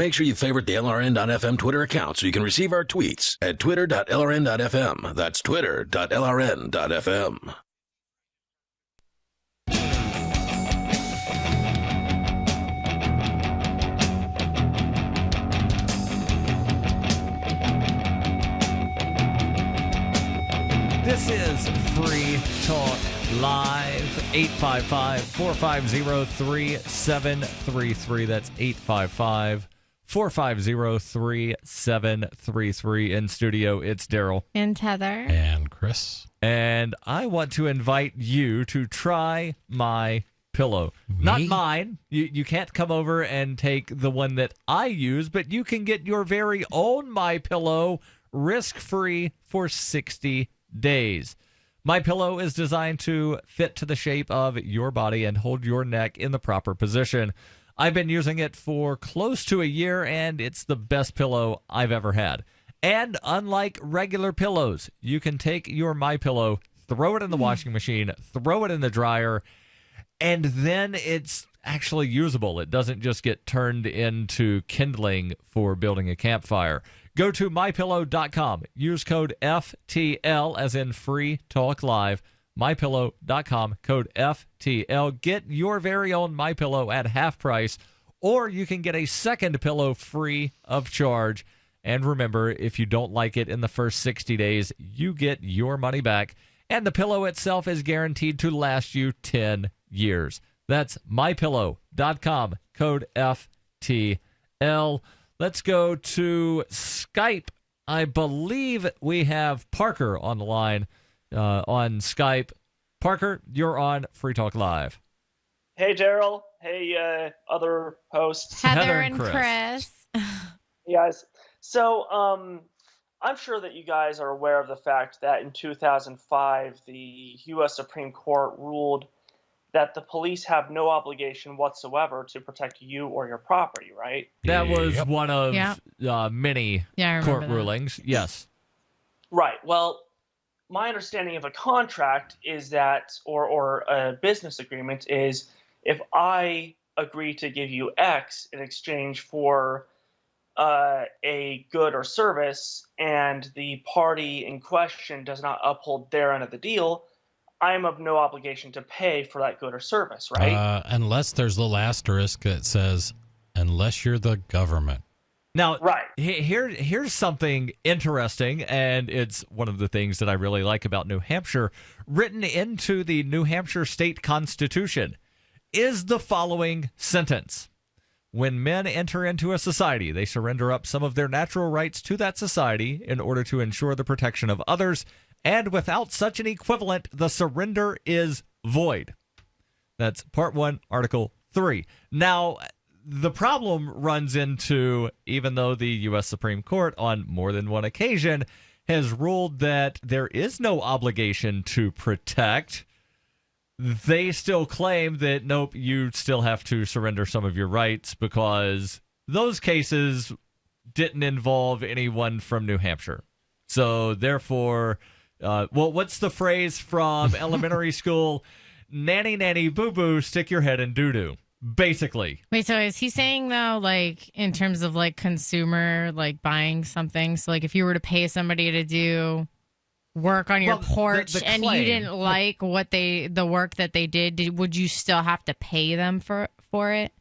Make sure you favorite the LRN.FM Twitter account so you can receive our tweets at twitter.lrn.fm. That's twitter.lrn.fm. This is Free Talk Live, 855-450-3733. That's 855-450-3733. In studio, it's Darryl. And Heather. And Chris. And I want to invite you to try my pillow. Not mine. You can't come over and take the one that I use, but you can get your very own My Pillow risk-free for 60 days. My Pillow is designed to fit to the shape of your body and hold your neck in the proper position. I've been using it for close to a year, and it's the best pillow I've ever had. And unlike regular pillows, you can take your My Pillow, throw it in the washing machine, throw it in the dryer, and then it's actually usable. It doesn't just get turned into kindling for building a campfire. Go to MyPillow.com. Use code FTL, as in Free Talk Live. MyPillow.com, code FTL. Get your very own My Pillow at half price, or you can get a second pillow free of charge. And remember, if you don't like it in the first 60 days, you get your money back. And the pillow itself is guaranteed to last you 10 years. That's MyPillow.com, code FTL. Let's go to Skype. I believe we have Parker on the line on Skype. Parker, you're on Free Talk Live. Hey, Darryl. Hey, other hosts. Heather and Chris. Hey, guys. So, I'm sure that you guys are aware of the fact that in 2005, the U.S. Supreme Court ruled that the police have no obligation whatsoever to protect you or your property, right? That was one of many court rulings. Yes. Right. Well, my understanding of a contract is that, or a business agreement is, if I agree to give you X in exchange for a good or service, and the party in question does not uphold their end of the deal, I am of no obligation to pay for that good or service, right? Unless there's a little asterisk that says, unless you're the government. Now, right. Here's something interesting, and it's one of the things that I really like about New Hampshire. Written into the New Hampshire state constitution is the following sentence. When men enter into a society, they surrender up some of their natural rights to that society in order to ensure the protection of others, and without such an equivalent, the surrender is void. That's Part 1, Article 3. Now, the problem runs into, even though the U.S. Supreme Court on more than one occasion has ruled that there is no obligation to protect, they still claim that, nope, you still have to surrender some of your rights because those cases didn't involve anyone from New Hampshire. So, therefore, what's the phrase from elementary school? Nanny, nanny, boo-boo, stick your head in doo-doo. Basically. Wait, so is he saying, though, like, in terms of, like, consumer, like, buying something? So, like, if you were to pay somebody to do work on your porch the and you didn't like the work that they did, would you still have to pay them for it?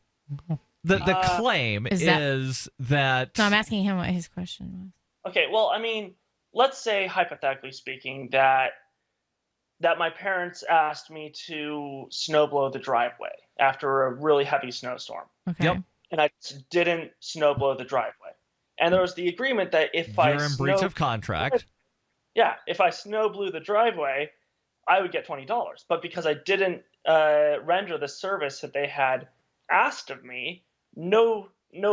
The claim is that... No, I'm asking him what his question was. Okay, well, I mean, let's say, hypothetically speaking, that my parents asked me to snowblow the driveway after a really heavy snowstorm. Okay. Yep. And I didn't snowblow the driveway. And there was the agreement that if you're in breach of contract. Yeah, if I snow blew the driveway, I would get $20. But because I didn't render the service that they had asked of me, no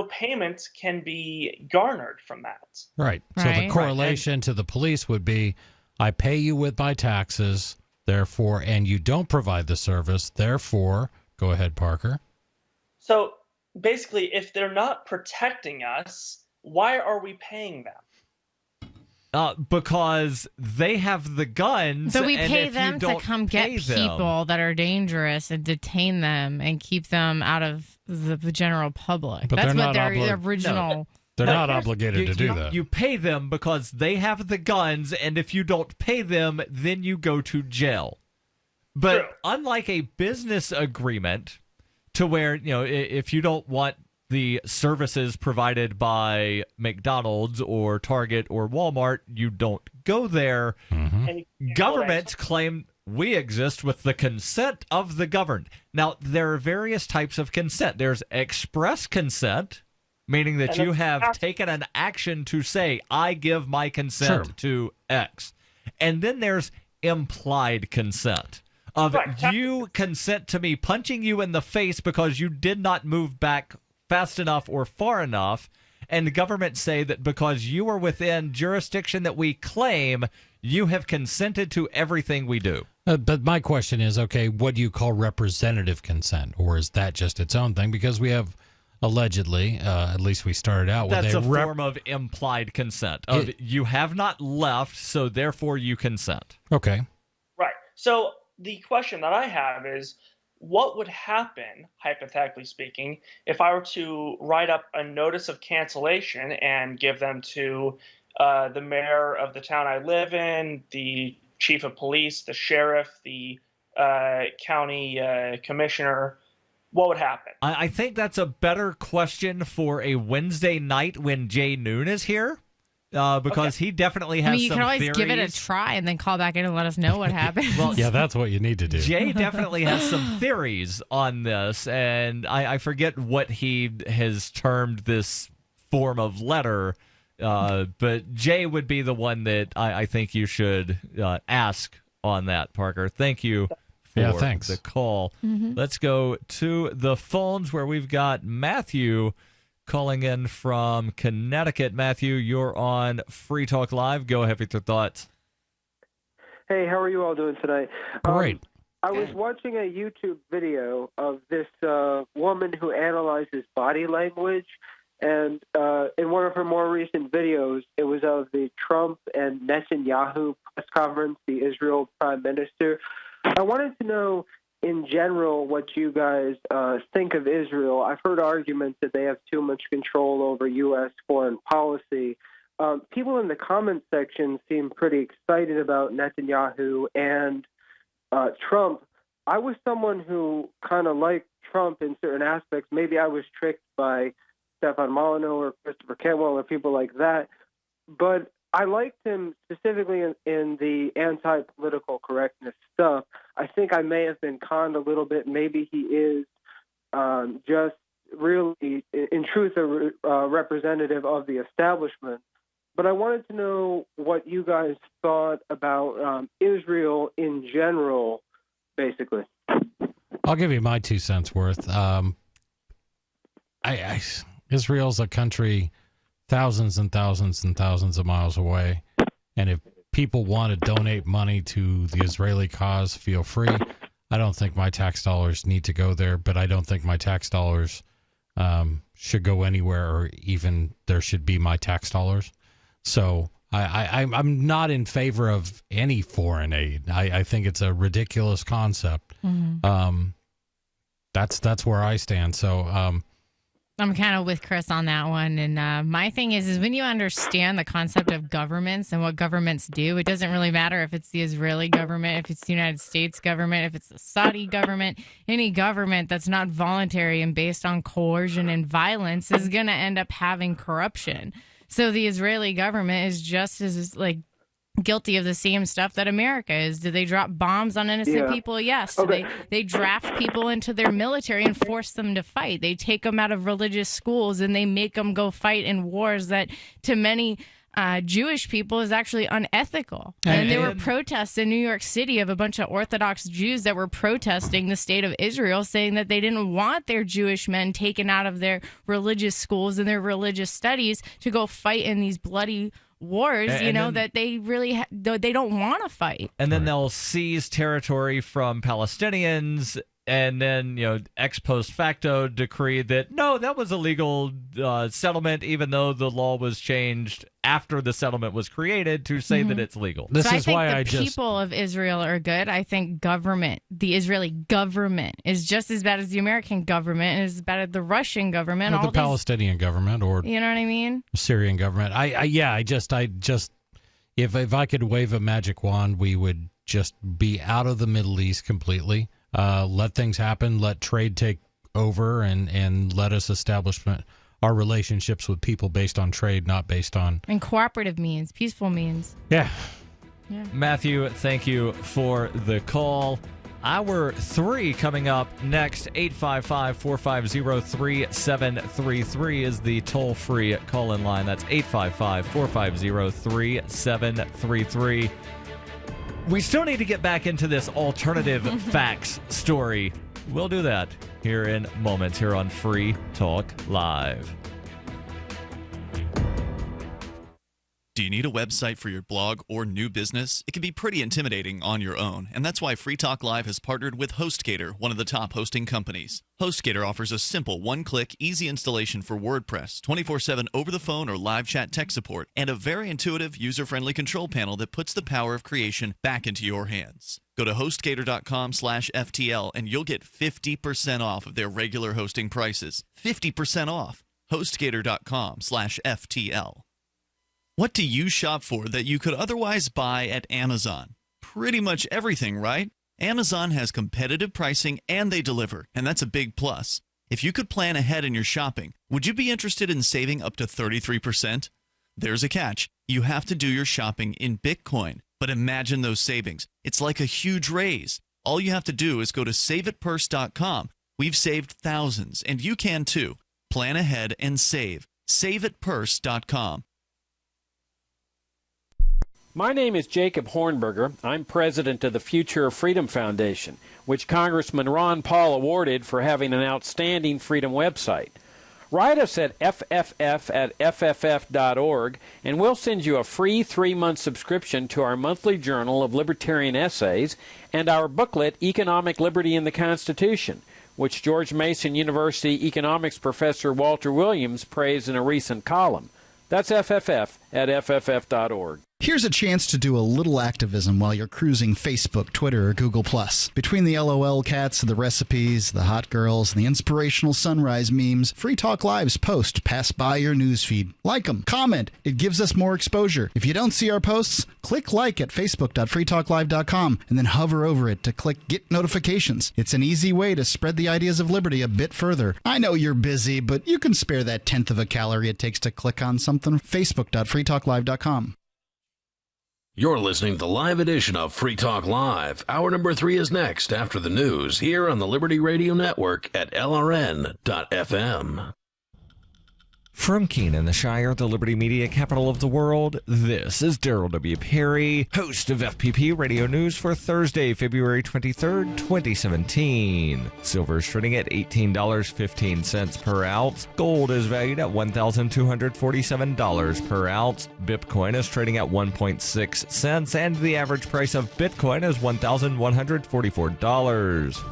payments can be garnered from that. Right. So the correlation to the police would be, I pay you with my taxes, therefore, and you don't provide the service, therefore, go ahead, Parker. So basically, if they're not protecting us, why are we paying them? Because they have the guns. So we and pay if them you to don't come get people that are dangerous and detain them and keep them out of the general public. But That's they're what not their original. They're not obligated to do that. You pay them because they have the guns, and if you don't pay them, then you go to jail. But True. unlike a business agreement, to where if you don't want the services provided by McDonald's or Target or Walmart, you don't go there. Mm-hmm. Governments claim we exist with the consent of the governed. Now, there are various types of consent. There's express consent, meaning that you have taken an action to say, I give my consent to X. And then there's implied consent. You consent to me punching you in the face because you did not move back fast enough or far enough, and the government say that because you are within jurisdiction that we claim, you have consented to everything we do. But my question is, okay, what do you call representative consent? Or is that just its own thing? Because we have allegedly, at least we started out with that's a form of implied consent. You have not left, so therefore you consent. Okay. Right. So the question that I have is, what would happen, hypothetically speaking, if I were to write up a notice of cancellation and give them to the mayor of the town I live in, the chief of police, the sheriff, the county commissioner? What would happen? I think that's a better question for a Wednesday night when Jay Noon is here. Because he definitely has some you can always theories. give it a try and then call back in and let us know what happened. Well, yeah, that's what you need to do. Jay definitely has some theories on this, and I forget what he has termed this form of letter, but Jay would be the one that I think you should ask on that, Parker. Thank you for the call. Mm-hmm. Let's go to the phones where we've got Matthew calling in from Connecticut. Matthew, you're on Free Talk Live. Go ahead with your thoughts. Hey, how are you all doing tonight? Great. I was watching a YouTube video of this woman who analyzes body language, and in one of her more recent videos, it was of the Trump and Netanyahu press conference, the Israel prime minister. I wanted to know, in general, what you guys think of Israel. I've heard arguments that they have too much control over U.S. foreign policy. People in the comment section seem pretty excited about Netanyahu and Trump. I was someone who kind of liked Trump in certain aspects. Maybe I was tricked by Stefan Molyneux or Christopher Cantwell or people like that. But I liked him specifically in the anti-political correctness stuff. I think I may have been conned a little bit. Maybe he is just really, in truth, a representative of the establishment. But I wanted to know what you guys thought about Israel in general, basically. I'll give you my 2 cents worth. Israel's a country thousands and thousands and thousands of miles away. And if people want to donate money to the Israeli cause, feel free. I don't think my tax dollars need to go there, but I don't think my tax dollars should go anywhere, or even there should be my tax dollars. So I'm not in favor of any foreign aid. I think it's a ridiculous concept. Mm-hmm. That's where I stand. So I'm kind of with Chris on that one. And my thing is when you understand the concept of governments and what governments do, it doesn't really matter if it's the Israeli government, if it's the United States government, if it's the Saudi government. Any government that's not voluntary and based on coercion and violence is going to end up having corruption. So the Israeli government is just as guilty of the same stuff that America is. Do they drop bombs on innocent people? Yes. Do they draft people into their military and force them to fight? They take them out of religious schools and they make them go fight in wars that to many Jewish people is actually unethical. And there were protests in New York City of a bunch of Orthodox Jews that were protesting the state of Israel, saying that they didn't want their Jewish men taken out of their religious schools and their religious studies to go fight in these bloody wars, that they really they don't want to fight. And then they'll seize territory from Palestinians and then, ex post facto decreed that, no, that was a legal settlement, even though the law was changed after the settlement was created to say that it's legal. So I think the people of Israel are good. I think the Israeli government is just as bad as the American government and as bad as the Russian government. Or the Palestinian government, or you know what I mean? Syrian government. I just if I could wave a magic wand, we would just be out of the Middle East completely. Let things happen, let trade take over, and let us establish our relationships with people based on trade, not based on... And cooperative means, peaceful means. Yeah. Matthew, thank you for the call. Hour 3 coming up next. 855-450-3733 is the toll-free call-in line. That's 855-450-3733. We still need to get back into this alternative facts story. We'll do that here in moments here on Free Talk Live. Do you need a website for your blog or new business? It can be pretty intimidating on your own, and that's why Free Talk Live has partnered with HostGator, one of the top hosting companies. HostGator offers a simple one-click, easy installation for WordPress, 24/7 over-the-phone or live chat tech support, and a very intuitive, user-friendly control panel that puts the power of creation back into your hands. Go to HostGator.com/FTL and you'll get 50% off of their regular hosting prices. 50% off. HostGator.com/FTL. What do you shop for that you could otherwise buy at Amazon? Pretty much everything, right? Amazon has competitive pricing and they deliver, and that's a big plus. If you could plan ahead in your shopping, would you be interested in saving up to 33%? There's a catch. You have to do your shopping in Bitcoin. But imagine those savings. It's like a huge raise. All you have to do is go to saveatpurse.com. We've saved thousands, and you can too. Plan ahead and save. Saveatpurse.com. My name is Jacob Hornberger. I'm president of the Future of Freedom Foundation, which Congressman Ron Paul awarded for having an outstanding freedom website. Write us at fff@fff.org, and we'll send you a free 3-month subscription to our monthly journal of libertarian essays and our booklet, Economic Liberty in the Constitution, which George Mason University economics professor Walter Williams praised in a recent column. That's fff@fff.org. Here's a chance to do a little activism while you're cruising Facebook, Twitter, or Google+. Between the LOL cats, the recipes, the hot girls, and the inspirational sunrise memes, Free Talk Live's posts pass by your newsfeed. Like them, comment. It gives us more exposure. If you don't see our posts, click like at facebook.freetalklive.com and then hover over it to click Get Notifications. It's an easy way to spread the ideas of liberty a bit further. I know you're busy, but you can spare that 1/10 of a calorie it takes to click on something. facebook.freetalklive.com. You're listening to the live edition of Free Talk Live. Hour number 3 is next after the news here on the Liberty Radio Network at LRN.FM. From Keene, the Shire, the Liberty Media capital of the world, this is Darryl W. Perry, host of FPP Radio News for Thursday, February 23rd, 2017. Silver is trading at $18.15 per ounce. Gold is valued at $1,247 per ounce. Bitcoin is trading at 1.6 cents, and the average price of Bitcoin is $1,144.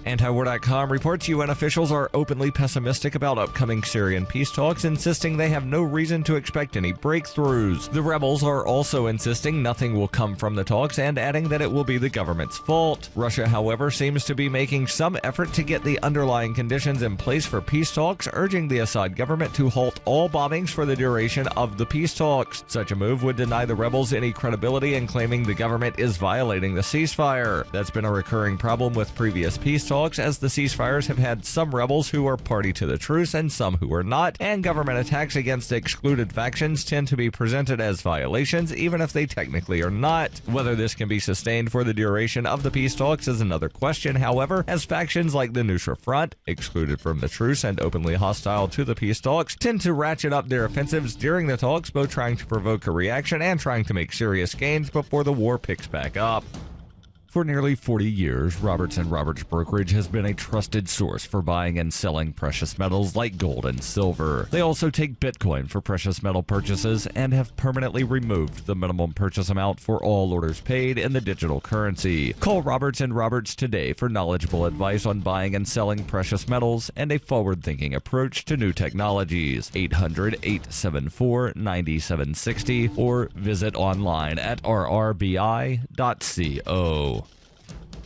Antiwar.com reports UN officials are openly pessimistic about upcoming Syrian peace talks, insisting they have no reason to expect any breakthroughs. The rebels are also insisting nothing will come from the talks and adding that it will be the government's fault. Russia, however, seems to be making some effort to get the underlying conditions in place for peace talks, urging the Assad government to halt all bombings for the duration of the peace talks. Such a move would deny the rebels any credibility in claiming the government is violating the ceasefire. That's been a recurring problem with previous peace talks, as the ceasefires have had some rebels who are party to the truce and some who are not, and government attacks against excluded factions tend to be presented as violations, even if they technically are not. Whether this can be sustained for the duration of the peace talks is another question, however, as factions like the Nusra Front, excluded from the truce and openly hostile to the peace talks, tend to ratchet up their offensives during the talks, both trying to provoke a reaction and trying to make serious gains before the war picks back up. For nearly 40 years, Roberts & Roberts Brokerage has been a trusted source for buying and selling precious metals like gold and silver. They also take Bitcoin for precious metal purchases and have permanently removed the minimum purchase amount for all orders paid in the digital currency. Call Roberts & Roberts today for knowledgeable advice on buying and selling precious metals and a forward-thinking approach to new technologies. 800-874-9760 or visit online at rrbi.co.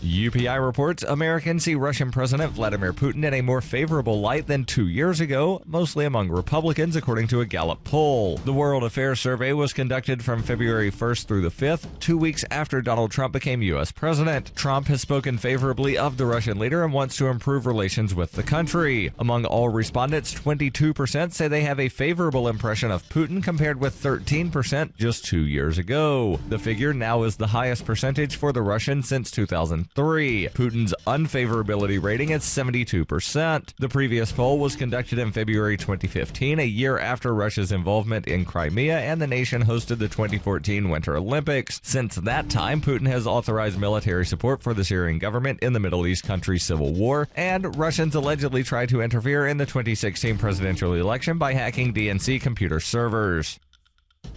UPI reports Americans see Russian President Vladimir Putin in a more favorable light than 2 years ago, mostly among Republicans, according to a Gallup poll. The World Affairs Survey was conducted from February 1st through the 5th, 2 weeks after Donald Trump became U.S. president. Trump has spoken favorably of the Russian leader and wants to improve relations with the country. Among all respondents, 22% say they have a favorable impression of Putin compared with 13% just 2 years ago. The figure now is the highest percentage for the Russian since 2003. Putin's unfavorability rating is 72%. The previous poll was conducted in February 2015, a year after Russia's involvement in Crimea and the nation hosted the 2014 Winter Olympics. Since that time, Putin has authorized military support for the Syrian government in the Middle East country's civil war, and Russians allegedly tried to interfere in the 2016 presidential election by hacking DNC computer servers.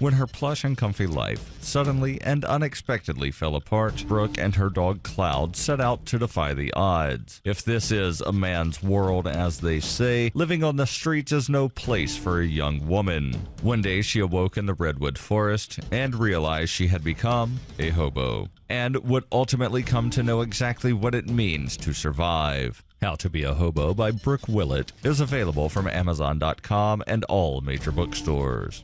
When her plush and comfy life suddenly and unexpectedly fell apart, Brooke and her dog Cloud set out to defy the odds. If this is a man's world, as they say, living on the streets is no place for a young woman. One day she awoke in the redwood forest and realized she had become a hobo, and would ultimately come to know exactly what it means to survive. How to Be a Hobo by Brooke Willett is available from Amazon.com and all major bookstores.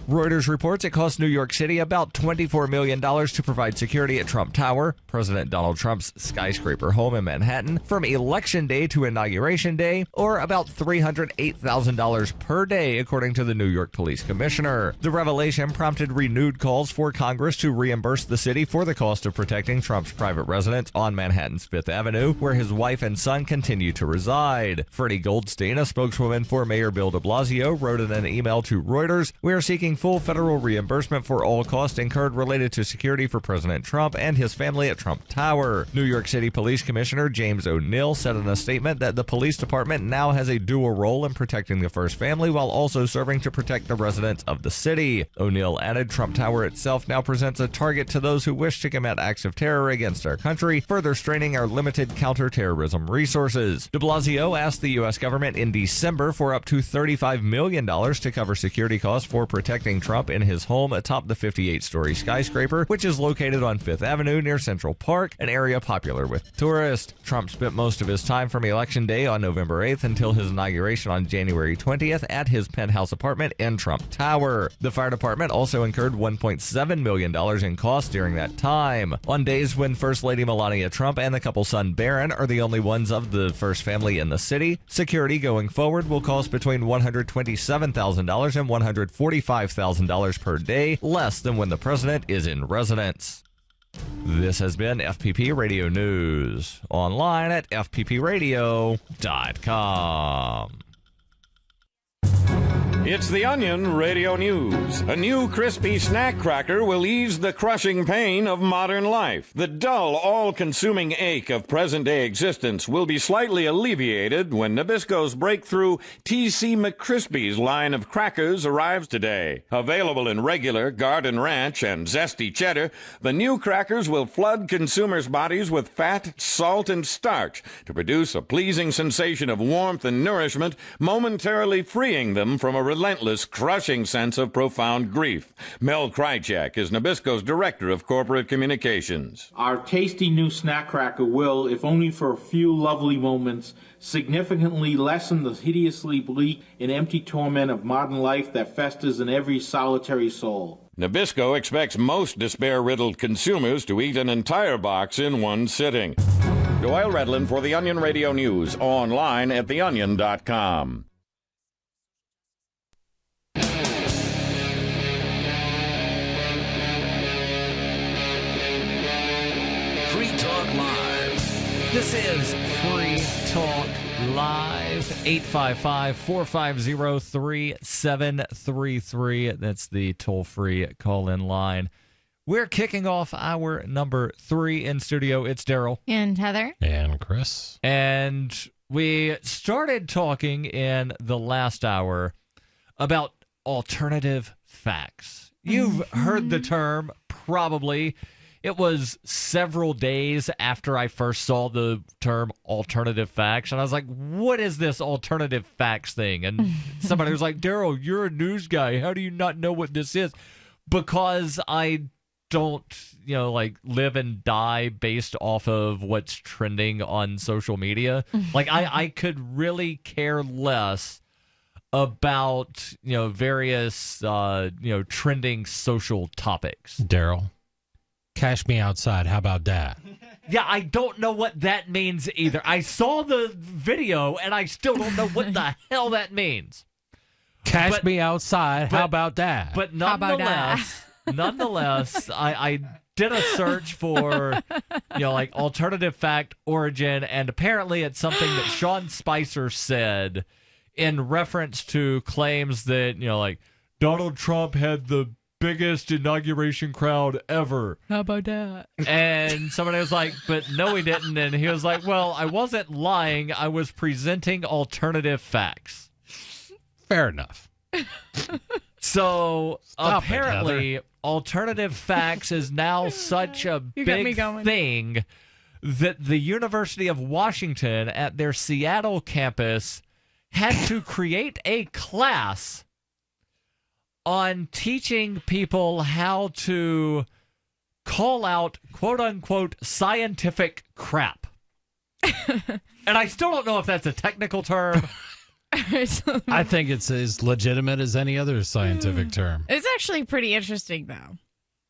Reuters reports it cost New York City about $24 million to provide security at Trump Tower, President Donald Trump's skyscraper home in Manhattan, from Election Day to Inauguration Day, or about $308,000 per day, according to the New York Police Commissioner. The revelation prompted renewed calls for Congress to reimburse the city for the cost of protecting Trump's private residence on Manhattan's Fifth Avenue, where his wife and son continue to reside. Freddie Goldstein, a spokeswoman for Mayor Bill de Blasio, wrote in an email to Reuters, "We are seeking full federal reimbursement for all costs incurred related to security for President Trump and his family at Trump Tower." New York City Police Commissioner James O'Neill said in a statement that the police department now has a dual role in protecting the first family while also serving to protect the residents of the city. O'Neill added Trump Tower itself now presents a target to those who wish to commit acts of terror against our country, further straining our limited counterterrorism resources. De Blasio asked the U.S. government in December for up to $35 million to cover security costs for protecting Trump in his home atop the 58-story skyscraper, which is located on Fifth Avenue near Central Park, an area popular with tourists. Trump spent most of his time from Election Day on November 8th until his inauguration on January 20th at his penthouse apartment in Trump Tower. The fire department also incurred $1.7 million in costs during that time. On days when First Lady Melania Trump and the couple's son Barron are the only ones of the first family in the city, security going forward will cost between $127,000 and $145,000 per day, less than when the president is in residence. This has been FPP Radio News, online at fppradio.com. It's The Onion Radio News. A new crispy snack cracker will ease the crushing pain of modern life. The dull, all-consuming ache of present-day existence will be slightly alleviated when Nabisco's breakthrough TC McCrispy's line of crackers arrives today. Available in regular, Garden Ranch, and Zesty Cheddar, the new crackers will flood consumers' bodies with fat, salt, and starch to produce a pleasing sensation of warmth and nourishment, momentarily freeing them from a relentless, crushing sense of profound grief. Mel Krychek is Nabisco's Director of Corporate Communications. Our tasty new snack cracker will, if only for a few lovely moments, significantly lessen the hideously bleak and empty torment of modern life that festers in every solitary soul. Nabisco expects most despair-riddled consumers to eat an entire box in one sitting. Doyle Redland for The Onion Radio News, online at theonion.com. This is Free Talk Live, 855-450-3733. That's the toll-free call-in line. We're kicking off hour number 3 in studio. It's Darryl. And Heather. And Chris. And we started talking in the last hour about alternative facts. You've heard the term, probably. It was several days after I first saw the term alternative facts, and I was like, what is this alternative facts thing? And somebody was like, Darryl, you're a news guy. How do you not know what this is? Because I don't, live and die based off of what's trending on social media. Like, I could really care less about, various, trending social topics. Darryl, cash me outside. How about that? Yeah, I don't know what that means either. I saw the video, and I still don't know what the hell that means. Cash me outside. How about that? But nonetheless, I did a search for, alternative fact origin, and apparently it's something that Sean Spicer said in reference to claims that, Donald Trump had the biggest inauguration crowd ever. How about that? And somebody was like, but no, he didn't. And he was like, well, I wasn't lying. I was presenting alternative facts. Fair enough. So apparently, alternative facts is now such a big thing that the University of Washington at their Seattle campus had to create a class on teaching people how to call out quote-unquote scientific crap. And I still don't know if that's a technical term. I think it's as legitimate as any other scientific term. It's actually pretty interesting, though.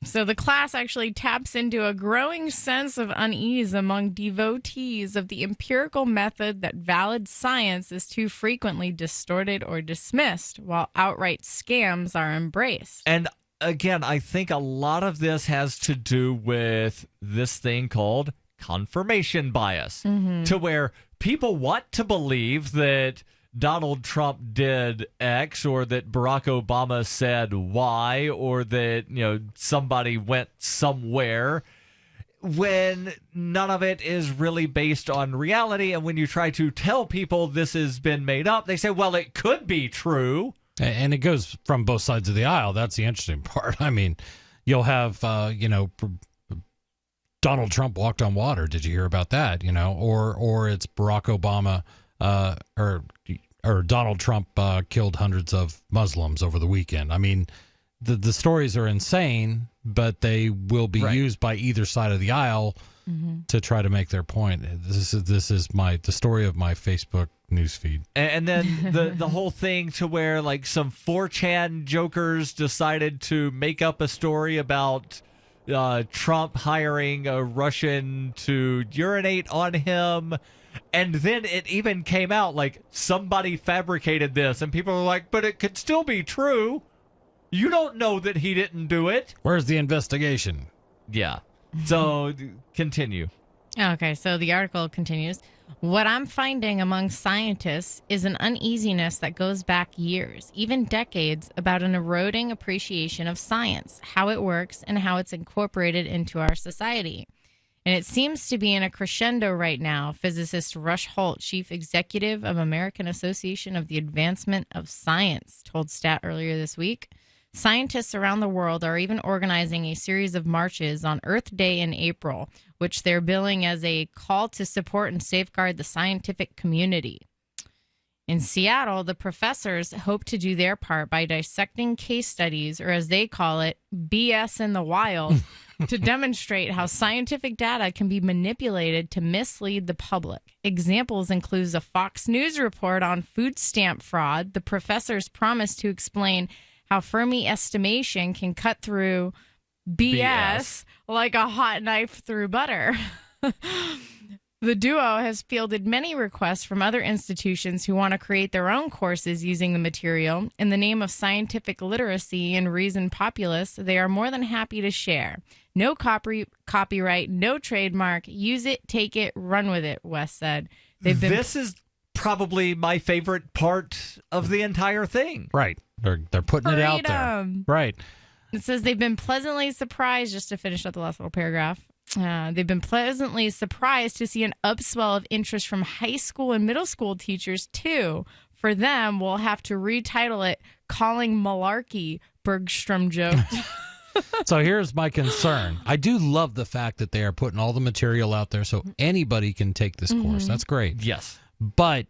So the class actually taps into a growing sense of unease among devotees of the empirical method that valid science is too frequently distorted or dismissed, while outright scams are embraced. And again, I think a lot of this has to do with this thing called confirmation bias, to where people want to believe that Donald Trump did X, or that Barack Obama said Y, or that, somebody went somewhere, when none of it is really based on reality. And when you try to tell people this has been made up, they say, well, it could be true. And it goes from both sides of the aisle. That's the interesting part. I mean, you'll have, Donald Trump walked on water. Did you hear about that? Or it's Barack Obama, or Donald Trump killed hundreds of Muslims over the weekend. I mean, the stories are insane, but they will be used by either side of the aisle to try to make their point. This is the story of my Facebook newsfeed. And then the whole thing to where some 4chan jokers decided to make up a story about Trump hiring a Russian to urinate on him. And then it even came out somebody fabricated this, and people were like, but it could still be true. You don't know that he didn't do it. Where's the investigation? Yeah. So continue. Okay, so the article continues. What I'm finding among scientists is an uneasiness that goes back years, even decades, about an eroding appreciation of science, how it works, and how it's incorporated into our society. And it seems to be in a crescendo right now, physicist Rush Holt, chief executive of American Association of the Advancement of Science, told STAT earlier this week. Scientists around the world are even organizing a series of marches on Earth Day in April, which they're billing as a call to support and safeguard the scientific community. In Seattle, the professors hope to do their part by dissecting case studies, or as they call it, BS in the wild, to demonstrate how scientific data can be manipulated to mislead the public. Examples include a Fox News report on food stamp fraud. The professors promise to explain how Fermi estimation can cut through BS like a hot knife through butter. The duo has fielded many requests from other institutions who want to create their own courses using the material. In the name of scientific literacy and reason populace, they are more than happy to share. No copyright, no trademark. Use it, take it, run with it, Wes said. This is probably my favorite part of the entire thing. Right. They're putting it out there. Right. It says they've been pleasantly surprised, just to finish up the last little paragraph. They've been pleasantly surprised to see an upswell of interest from high school and middle school teachers, too. For them, we'll have to retitle it Calling Malarkey, Bergstrom joked. So here's my concern. I do love the fact that they are putting all the material out there so anybody can take this course. That's great. Yes. But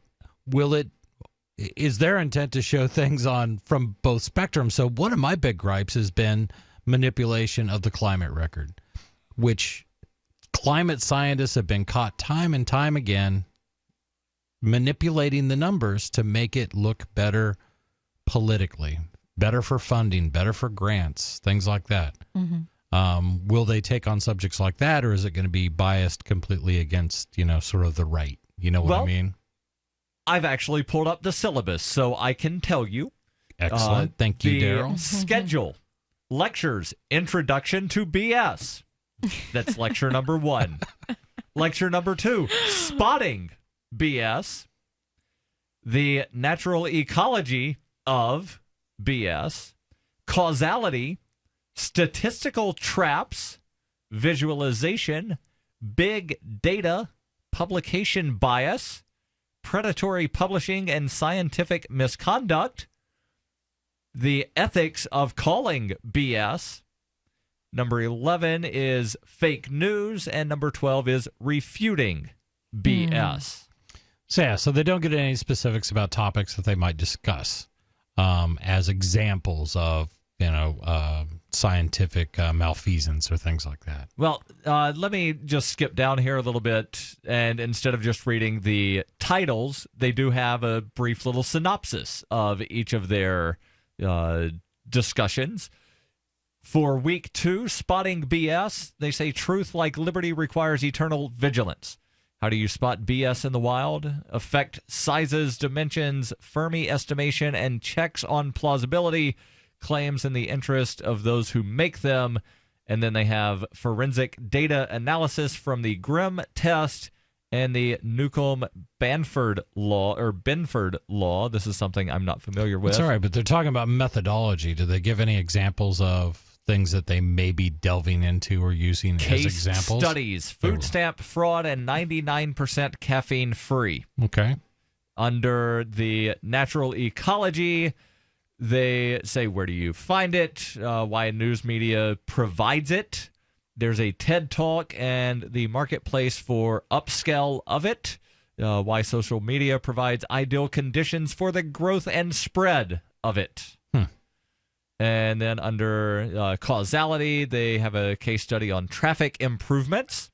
is their intent to show things from both spectrums? So one of my big gripes has been manipulation of the climate record, which climate scientists have been caught time and time again manipulating the numbers to make it look better politically, better for funding, better for grants, things like that. Will they take on subjects like that, or is it going to be biased completely against, sort of the right? You know what I mean? I've actually pulled up the syllabus, so I can tell you. Excellent. Thank you, Darryl. Schedule. Lectures, Introduction to BS. That's lecture number 1. Lecture number 2, Spotting BS. The Natural Ecology of BS. Causality, Statistical Traps, Visualization, Big Data, Publication Bias, Predatory Publishing and Scientific Misconduct, The Ethics of Calling BS. Number 11 is Fake News, and number 12 is Refuting BS. So they don't get any specifics about topics that they might discuss as examples of, scientific malfeasance or things like that. Well, let me just skip down here a little bit, and instead of just reading the titles, they do have a brief little synopsis of each of their discussions. For week 2, Spotting BS, they say truth like liberty requires eternal vigilance. How do you spot BS in the wild? Effect sizes, dimensions, Fermi estimation, and checks on plausibility, claims in the interest of those who make them. And then they have forensic data analysis from the Grimm test and the Newcomb-Benford law. This is something I'm not familiar with. That's all right, but they're talking about methodology. Do they give any examples of things that they may be delving into or using as examples? Case studies, food stamp fraud, and 99% caffeine free. Okay. Under the natural ecology, they say, where do you find it? Why news media provides it. There's a TED Talk and the marketplace for upscale of it. Why social media provides ideal conditions for the growth and spread of it. And then under causality, they have a case study on traffic improvements.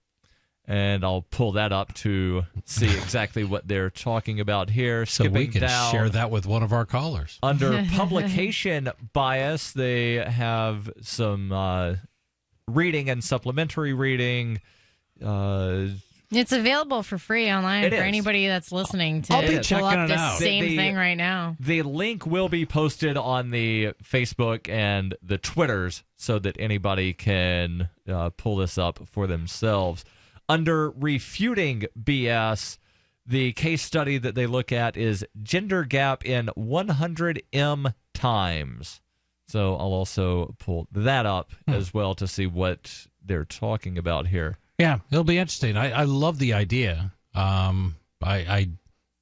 And I'll pull that up to see exactly what they're talking about here. So we can share that with one of our callers. Under publication bias, they have some reading and supplementary reading. It's available for free online for anybody that's listening to I'll be pull up this out. same thing right now. The link will be posted on the Facebook and the Twitters so that anybody can pull this up for themselves. Under refuting BS, the case study that they look at is gender gap in 100 M times. So I'll also pull that up as well to see what they're talking about here. Yeah, it'll be interesting. I love the idea. God,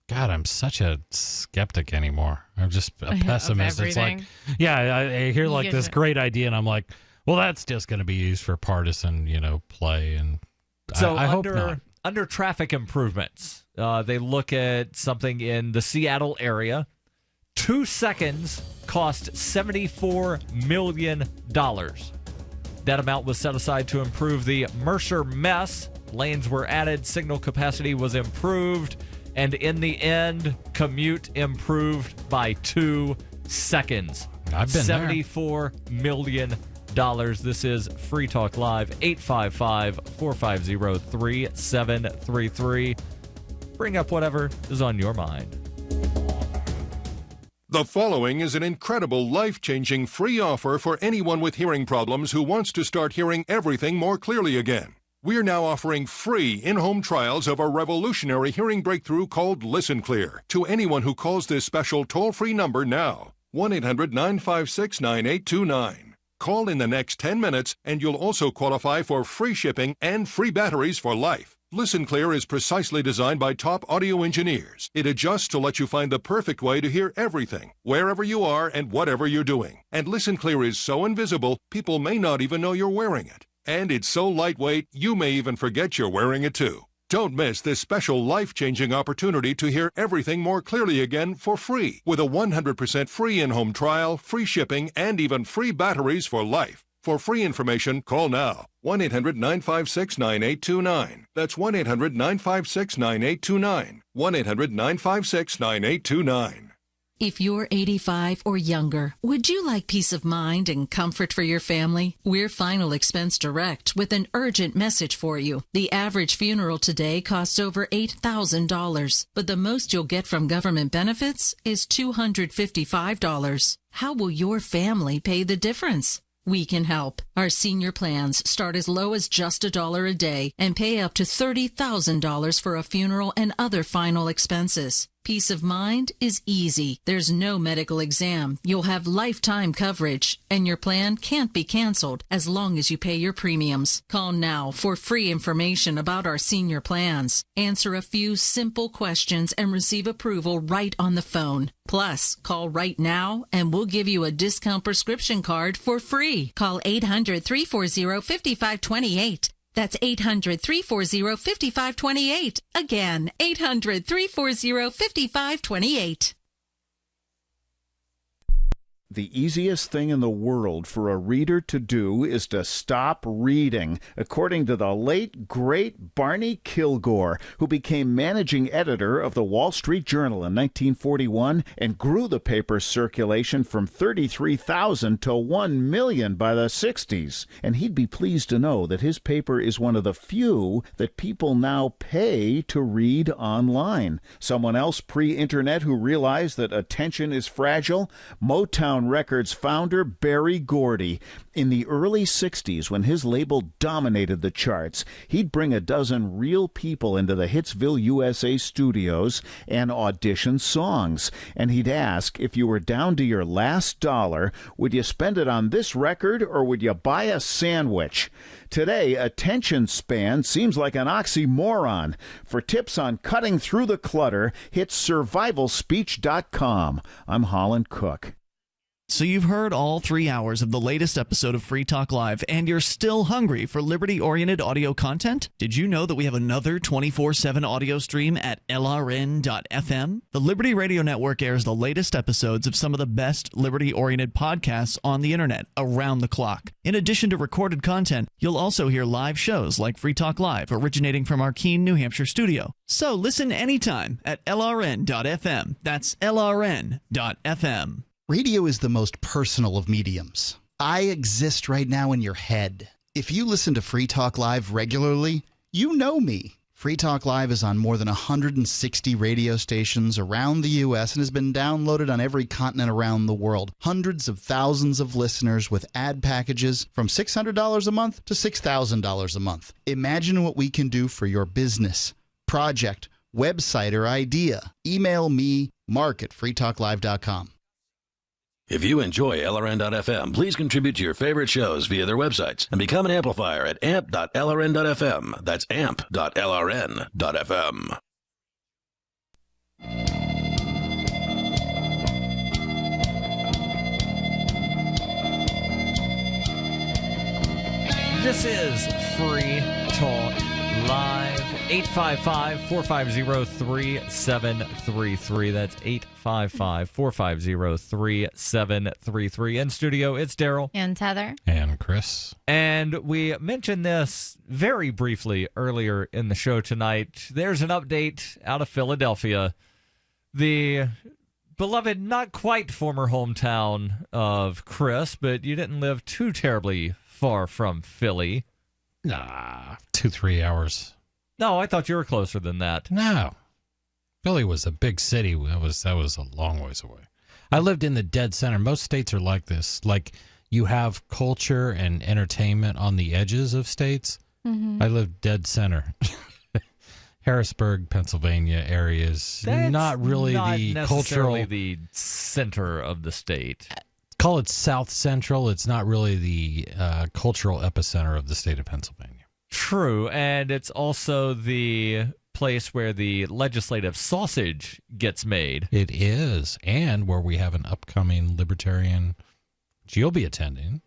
I'm such a skeptic anymore. I'm just a pessimist. It's like, I hear like this great idea, and I'm like, well, that's just going to be used for partisan, play. And so I hope not. Under traffic improvements, they look at something in the Seattle area. 2 seconds cost $74 million. That amount was set aside to improve the Mercer mess. Lanes were added, signal capacity was improved, and in the end, commute improved by 2 seconds. I've been $74 million. This is Free Talk Live, 855-450-3733. Bring up whatever is on your mind. The following is an incredible, life-changing free offer for anyone with hearing problems who wants to start hearing everything more clearly again. We're now offering free in-home trials of a revolutionary hearing breakthrough called Listen Clear to anyone who calls this special toll-free number now, 1-800-956-9829. Call in the next 10 minutes and you'll also qualify for free shipping and free batteries for life. Listen Clear is precisely designed by top audio engineers. It adjusts to let you find the perfect way to hear everything, wherever you are and whatever you're doing. And Listen Clear is so invisible, people may not even know you're wearing it. And it's so lightweight, you may even forget you're wearing it too. Don't miss this special life-changing opportunity to hear everything more clearly again for free with a 100% free in-home trial, free shipping, and even free batteries for life. For free information, call now. 1-800-956-9829. That's 1-800-956-9829. 1-800-956-9829. If you're 85 or younger, would you like peace of mind and comfort for your family? We're Final Expense Direct with an urgent message for you. The average funeral today costs over $8,000, but the most you'll get from government benefits is $255. How will your family pay the difference? We can help. Our senior plans start as low as just $1 a day and pay up to $30,000 for a funeral and other final expenses. Peace of mind is easy. There's no medical exam. You'll have lifetime coverage, and your plan can't be canceled as long as you pay your premiums. Call now for free information about our senior plans. Answer a few simple questions and receive approval right on the phone. Plus, call right now and we'll give you a discount prescription card for free. Call 800-340-5528. That's 800-340-5528. Again, 800-340-5528. The easiest thing in the world for a reader to do is to stop reading, according to the late, great Barney Kilgore, who became managing editor of the Wall Street Journal in 1941 and grew the paper's circulation from 33,000 to 1 million by the 60s. And he'd be pleased to know that his paper is one of the few that people now pay to read online. Someone else pre-internet who realized that attention is fragile? Motown Records founder Berry Gordy. In the early 60s, when his label dominated the charts, he'd bring a dozen real people into the Hitsville, USA studios and audition songs. And he'd ask, if you were down to your last dollar, would you spend it on this record or would you buy a sandwich? Today, attention span seems like an oxymoron. For tips on cutting through the clutter, hit survivalspeech.com. I'm Holland Cook. So you've heard all 3 hours of the latest episode of Free Talk Live, and you're still hungry for liberty-oriented audio content? Did you know that we have another 24/7 audio stream at LRN.FM? The Liberty Radio Network airs the latest episodes of some of the best liberty-oriented podcasts on the internet around the clock. In addition to recorded content, you'll also hear live shows like Free Talk Live, originating from our Keene, New Hampshire studio. So listen anytime at LRN.FM. That's LRN.FM. Radio is the most personal of mediums. I exist right now in your head. If you listen to Free Talk Live regularly, you know me. Free Talk Live is on more than 160 radio stations around the U.S. and has been downloaded on every continent around the world. Hundreds of thousands of listeners with ad packages from $600 a month to $6,000 a month. Imagine what we can do for your business, project, website, or idea. Email me, mark@freetalklive.com. If you enjoy LRN.FM, please contribute to your favorite shows via their websites and become an amplifier at amp.lrn.fm. That's amp.lrn.fm. This is Free Talk Live. 855-450-3733. That's 855-450-3733. In studio, it's Darryl. And Tether. And Chris. And we mentioned this very briefly earlier in the show tonight. There's an update out of Philadelphia. The beloved, not quite former hometown of Chris, but you didn't live too terribly far from Philly. Nah, 2-3 hours. No, I thought you were closer than that. No. Philly was a big city. That was a long ways away. I lived in the dead center. Most states are like this. Like, you have culture and entertainment on the edges of states. Mm-hmm. I lived dead center. Harrisburg, Pennsylvania areas. That's not really not the necessarily cultural. The center of the state. call it South Central. It's not really the cultural epicenter of the state of Pennsylvania. True, and it's also the place where the legislative sausage gets made. It is, and where we have an upcoming libertarian, which you'll be attending.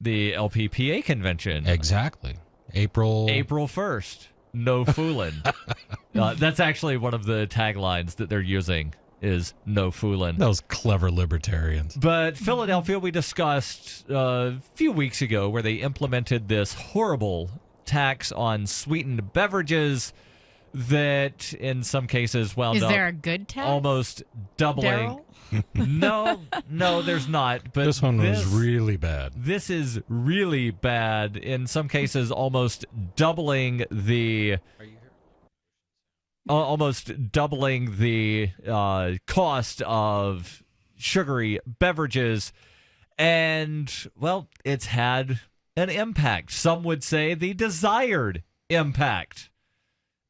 The LPPA convention. Exactly. April 1st. No foolin'. That's actually one of the taglines that they're using is no foolin'. Those clever libertarians. But Philadelphia, we discussed a few weeks ago where they implemented this horrible tax on sweetened beverages that in some cases wound up... Is there a good tax? Almost doubling... No, there's not. But this one was really bad. This is really bad. In some cases, almost doubling the cost of sugary beverages, and well, it's had an impact. Some would say the desired impact.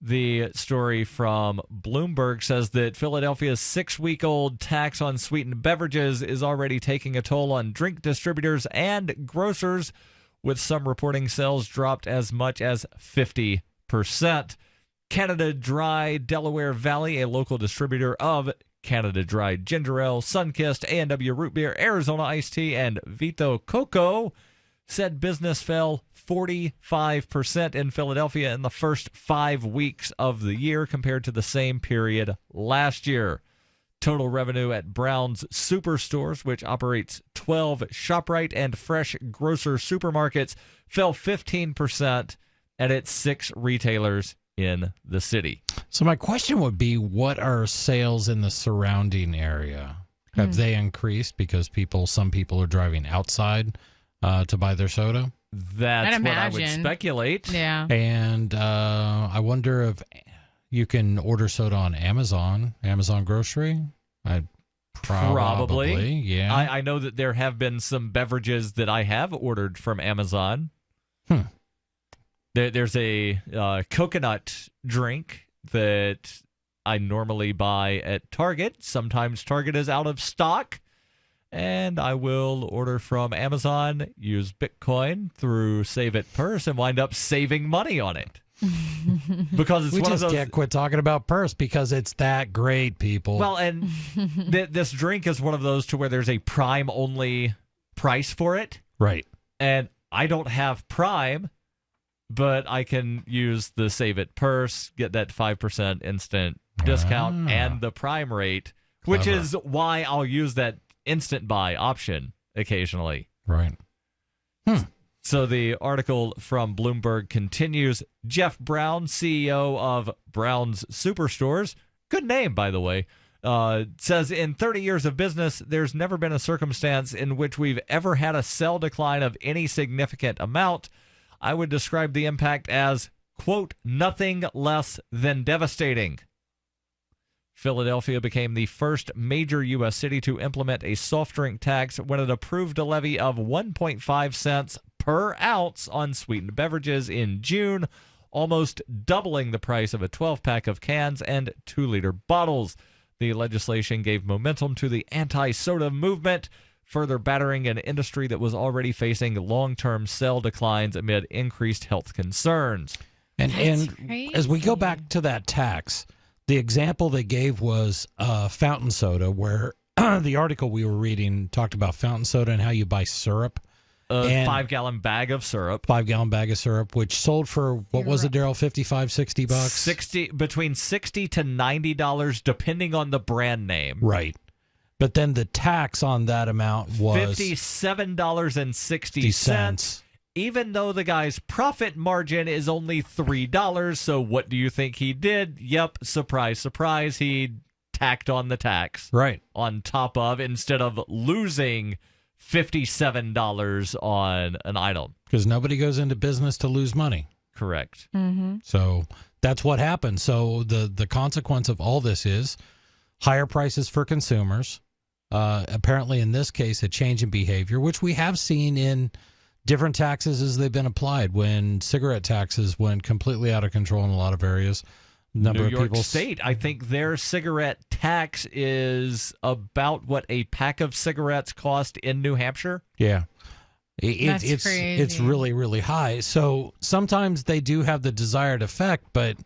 The story from Bloomberg says that Philadelphia's 6-week-old tax on sweetened beverages is already taking a toll on drink distributors and grocers, with some reporting sales dropped as much as 50%. Canada Dry Delaware Valley, a local distributor of Canada Dry Ginger Ale, Sunkist, A&W Root Beer, Arizona Iced Tea, and Vito Coco, said business fell 45% in Philadelphia in the first 5 weeks of the year compared to the same period last year. Total revenue at Brown's Superstores, which operates 12 ShopRite and Fresh Grocer supermarkets, fell 15% at its 6 retailers in the city. So my question would be, what are sales in the surrounding area? Have they increased because some people are driving outside to buy their soda? That's what I would speculate. Yeah. And I wonder if you can order soda on Amazon Grocery. Probably, yeah. I know that there have been some beverages that I have ordered from Amazon. There's a coconut drink that I normally buy at Target. Sometimes Target is out of stock. And I will order from Amazon, use Bitcoin through Save It Purse, and wind up saving money on it. Because it's we one just of those... can't quit talking about Purse because it's that great, people. Well, and this drink is one of those to where there's a Prime-only price for it. Right. And I don't have Prime, but I can use the Save It Purse, get that 5% instant discount, and the Prime rate, which is why I'll use that instant buy option occasionally. Right. So the article from Bloomberg continues. Jeff Brown, CEO of Brown's Superstores, good name, by the way, says in 30 years of business, there's never been a circumstance in which we've ever had a sell decline of any significant amount. I would describe the impact as, quote, nothing less than devastating. Philadelphia became the first major U.S. city to implement a soft drink tax when it approved a levy of 1.5 cents per ounce on sweetened beverages in June, almost doubling the price of a 12-pack of cans and 2-liter bottles. The legislation gave momentum to the anti-soda movement, further battering an industry that was already facing long-term sale declines amid increased health concerns. And as we go back to that tax, the example they gave was fountain soda, where the article we were reading talked about fountain soda and how you buy syrup. A 5-gallon bag of syrup. 5-gallon bag of syrup, which sold for, what was it, Darryl, $55, $60? Between $60 to $90, depending on the brand name. Right. But then the tax on that amount was $57.60. Even though the guy's profit margin is only $3. So what do you think he did? Yep, surprise, surprise. He tacked on the tax. Right. On top of, instead of losing $57 on an item. Because nobody goes into business to lose money. Correct. Mm-hmm. So that's what happened. So the consequence of all this is higher prices for consumers. Apparently, in this case, a change in behavior, which we have seen in different taxes as they've been applied. When cigarette taxes went completely out of control in a lot of areas, number New of York people. State, I think their cigarette tax is about what a pack of cigarettes cost in New Hampshire. Yeah. That's It's crazy. really, really high. So sometimes they do have the desired effect, but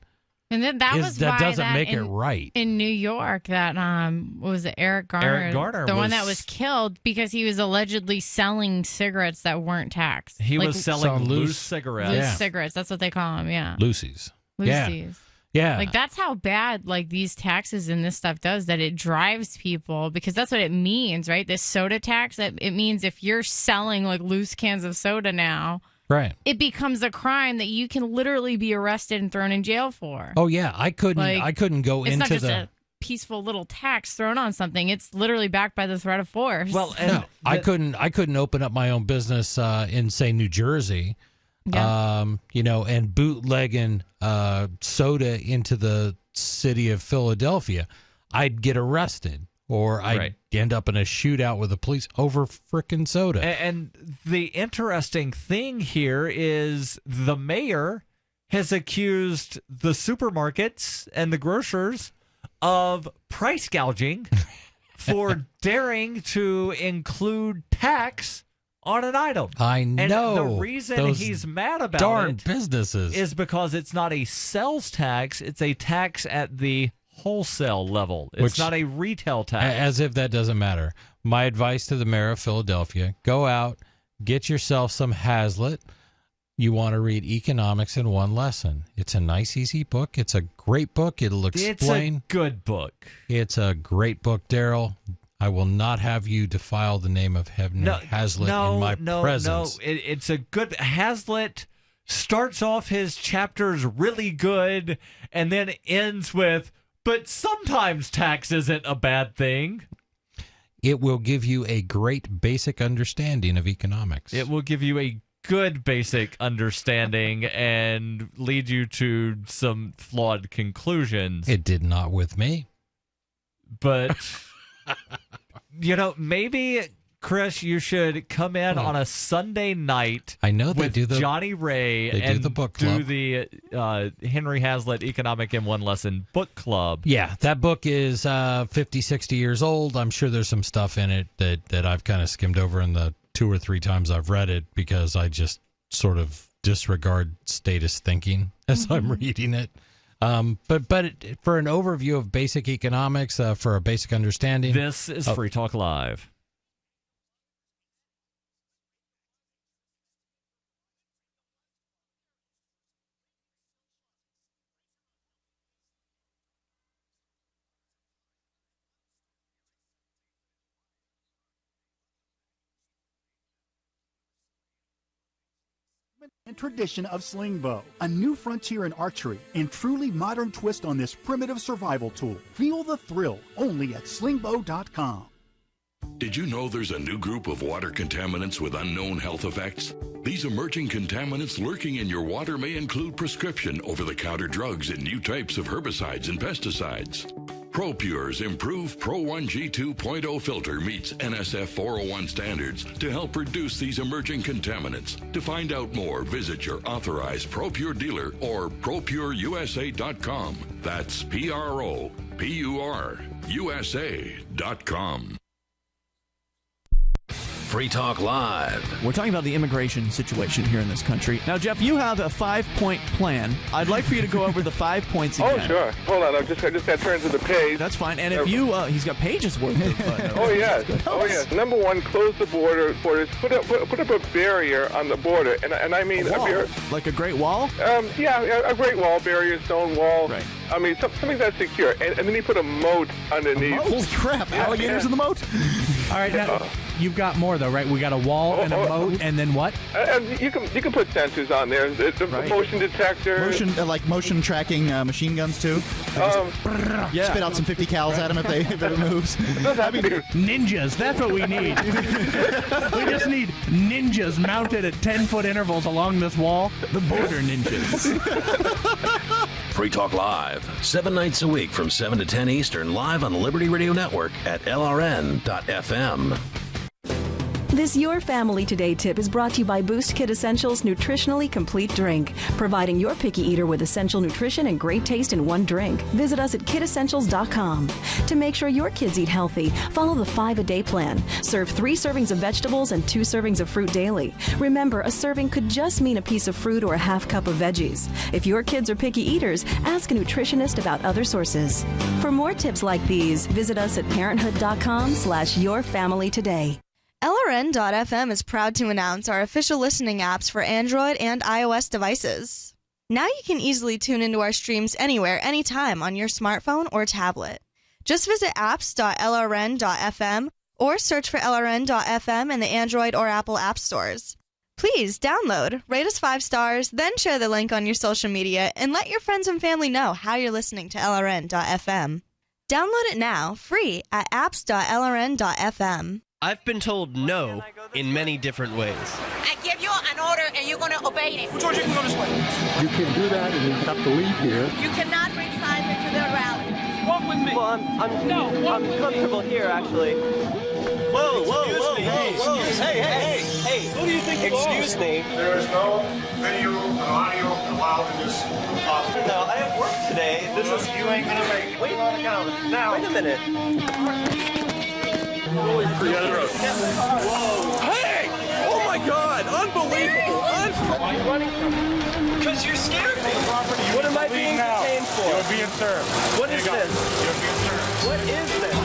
And then that doesn't make it right. In New York, that what was it, Eric Garner? Eric Garner the one that was killed because he was allegedly selling cigarettes that weren't taxed. He Like, was selling loose cigarettes. Loose cigarettes. That's what they call them. Yeah. Loosies. Loosies. Yeah. Like that's how bad like these taxes and this stuff does, that it drives people, because that's what it means, right? This soda tax, it means if you're selling like loose cans of soda now, right, it becomes a crime that you can literally be arrested and thrown in jail for. Oh yeah, I couldn't go it's into not just the a peaceful little tax thrown on something. It's literally backed by the threat of force. Well, no, I couldn't open up my own business in say New Jersey. Yeah. And bootlegging soda into the city of Philadelphia, I'd get arrested, or I'd end up in a shootout with the police over frickin' soda. And the interesting thing here is the mayor has accused the supermarkets and the grocers of price gouging for daring to include tax on an item. I know. And the reason Those he's mad about darn it businesses is because it's not a sales tax, it's a tax at the wholesale level. It's not a retail tax. As if that doesn't matter. My advice to the mayor of Philadelphia, go out, get yourself some Hazlitt. You want to read economics in one lesson. It's a nice, easy book. It's a great book. It'll explain. It's a good book. It's a great book, Darryl. I will not have you defile the name of Hazlitt in my presence. No, it's a good... Hazlitt starts off his chapters really good and then ends with, but sometimes tax isn't a bad thing. It will give you a great basic understanding of economics. It will give you a good basic understanding and lead you to some flawed conclusions. It did not with me. But... maybe, Chris, you should come in on a Sunday night. I know they with do the Johnny Ray they and do the book club. do the Henry Hazlitt Economic in One Lesson book club. Yeah, that book is 50, 60 years old. I'm sure there's some stuff in it that I've kind of skimmed over in the 2 or 3 times I've read it, because I just sort of disregard status thinking as I'm reading it. But for an overview of basic economics, for a basic understanding. This is Free Talk Live. And tradition of sling bow, a new frontier in archery and truly modern twist on this primitive survival tool. Feel the thrill only at slingbow.com. Did you know there's a new group of water contaminants with unknown health effects? These emerging contaminants lurking in your water may include prescription over-the-counter drugs and new types of herbicides and pesticides. ProPure's improved Pro 1G 2.0 filter meets NSF 401 standards to help reduce these emerging contaminants. To find out more, visit your authorized ProPure dealer or ProPureUSA.com. That's PROPURUSA.com. Free Talk Live. We're talking about the immigration situation here in this country. Now, Jeff, you have a 5-point plan. I'd like for you to go over the 5 points again. Oh, sure. Hold on. I just got to turn to the page. That's fine. And if you, he's got pages worth of Oh, yes. Oh, yes. Number one, close the borders. Put up a barrier on the border. And I mean, a barrier. Like a Great Wall? Yeah, a Great Wall, barrier, stone wall. Right. I mean, something that's secure. And then he put a moat underneath. Holy crap. Alligators in the moat? All right. Now, you've got more, though, right? We got a wall and a moat, and then what? You can put sensors on there. It's a motion detector. Motion tracking machine guns, too. Spit out some 50 cals at them if it moves. Ninjas. That's what we need. We just need ninjas mounted at 10-foot intervals along this wall. The border ninjas. Free Talk Live, 7 nights a week from 7 to 10 Eastern, live on the Liberty Radio Network at LRN.FM. This Your Family Today tip is brought to you by Boost Kid Essentials Nutritionally Complete Drink, providing your picky eater with essential nutrition and great taste in one drink. Visit us at kidessentials.com. To make sure your kids eat healthy, follow the 5-a-day plan. Serve 3 servings of vegetables and 2 servings of fruit daily. Remember, a serving could just mean a piece of fruit or a half cup of veggies. If your kids are picky eaters, ask a nutritionist about other sources. For more tips like these, visit us at parenthood.com/yourfamilytoday. LRN.FM is proud to announce our official listening apps for Android and iOS devices. Now you can easily tune into our streams anywhere, anytime on your smartphone or tablet. Just visit apps.lrn.fm or search for LRN.FM in the Android or Apple app stores. Please download, rate us 5 stars, then share the link on your social media and let your friends and family know how you're listening to LRN.FM. Download it now, free at apps.lrn.fm. I've been told no in many different ways. I give you an order and you're going to obey it. George, you can go this way. You can do that and you have to leave here. You cannot bring signs into the rally. Walk with me. Well, I'm comfortable here, actually. Whoa. Hey. Who do you think you are? Excuse me. There is no video and audio allowed in this hospital. No, I have work today. You ain't going to make it. Wait on account. Now. Wait a minute. Whoa. Hey! Oh my God! Unbelievable! Why are you running from me? Because you scared me. What am I being detained for? You're being served. What is this? You're being served. What is this?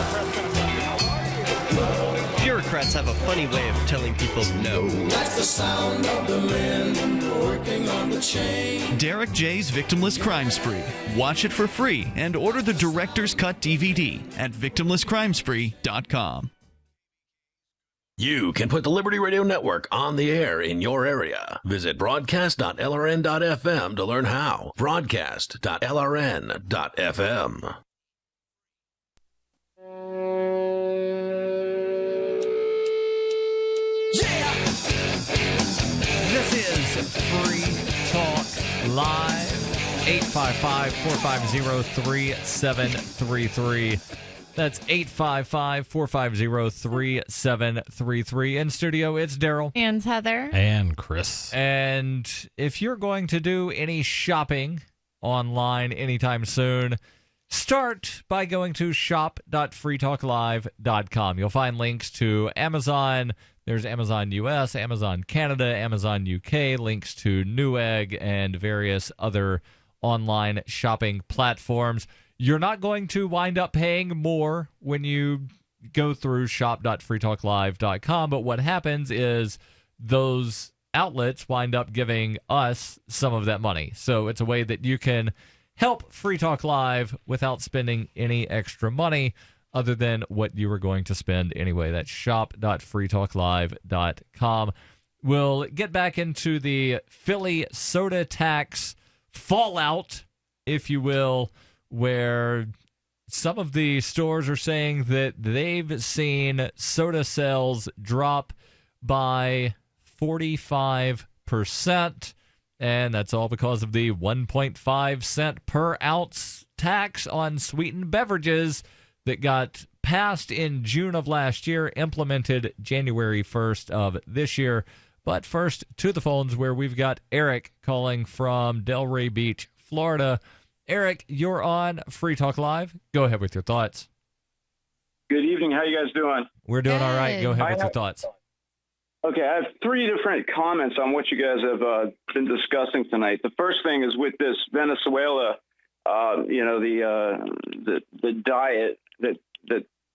Bureaucrats have a funny way of telling people no. That's the sound of the men working on the chain. Derek J's Victimless Crime Spree. Watch it for free and order the Director's Cut DVD at victimlesscrimespree.com. You can put the Liberty Radio Network on the air in your area. Visit broadcast.lrn.fm to learn how. Broadcast.lrn.fm. This is Free Talk Live. 855-450-3733. That's 855-450-3733. In studio, it's Darryl. And Heather. And Chris. And if you're going to do any shopping online anytime soon, start by going to shop.freetalklive.com. You'll find links to Amazon. There's Amazon US, Amazon Canada, Amazon UK, links to Newegg, and various other online shopping platforms. You're not going to wind up paying more when you go through shop.freetalklive.com, but what happens is those outlets wind up giving us some of that money. So it's a way that you can help Free Talk Live without spending any extra money other than what you were going to spend anyway. That's shop.freetalklive.com. We'll get back into the Philly soda tax fallout, if you will, where some of the stores are saying that they've seen soda sales drop by 45%, and that's all because of the 1.5 cent per ounce tax on sweetened beverages that got passed in June of last year, implemented January 1st of this year. But first, to the phones, where we've got Eric calling from Delray Beach, Florida. Eric, you're on Free Talk Live. Go ahead with your thoughts. Good evening. How you guys doing? We're doing all right. Go ahead with your thoughts. Okay, I have 3 different comments on what you guys have been discussing tonight. The first thing is with this Venezuela, the diet that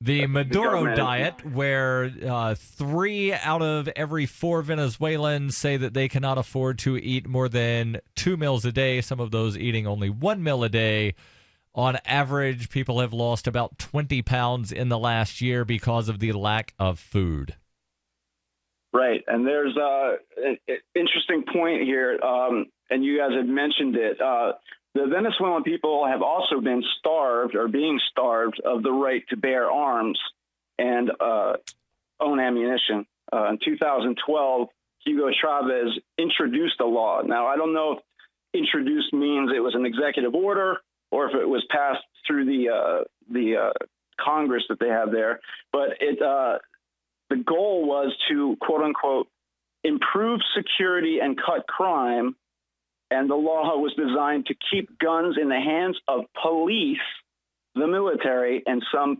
the Maduro diet, where 3 out of every 4 Venezuelans say that they cannot afford to eat more than 2 meals a day, some of those eating only 1 meal a day. On average, people have lost about 20 pounds in the last year because of the lack of food. Right, and there's an interesting point here, and you guys had mentioned it. The Venezuelan people have also been starved or being starved of the right to bear arms and own ammunition. In 2012, Hugo Chavez introduced a law. Now, I don't know if introduced means it was an executive order or if it was passed through the Congress that they have there, but it the goal was to, quote unquote, improve security and cut crime. And the law was designed to keep guns in the hands of police, the military, and some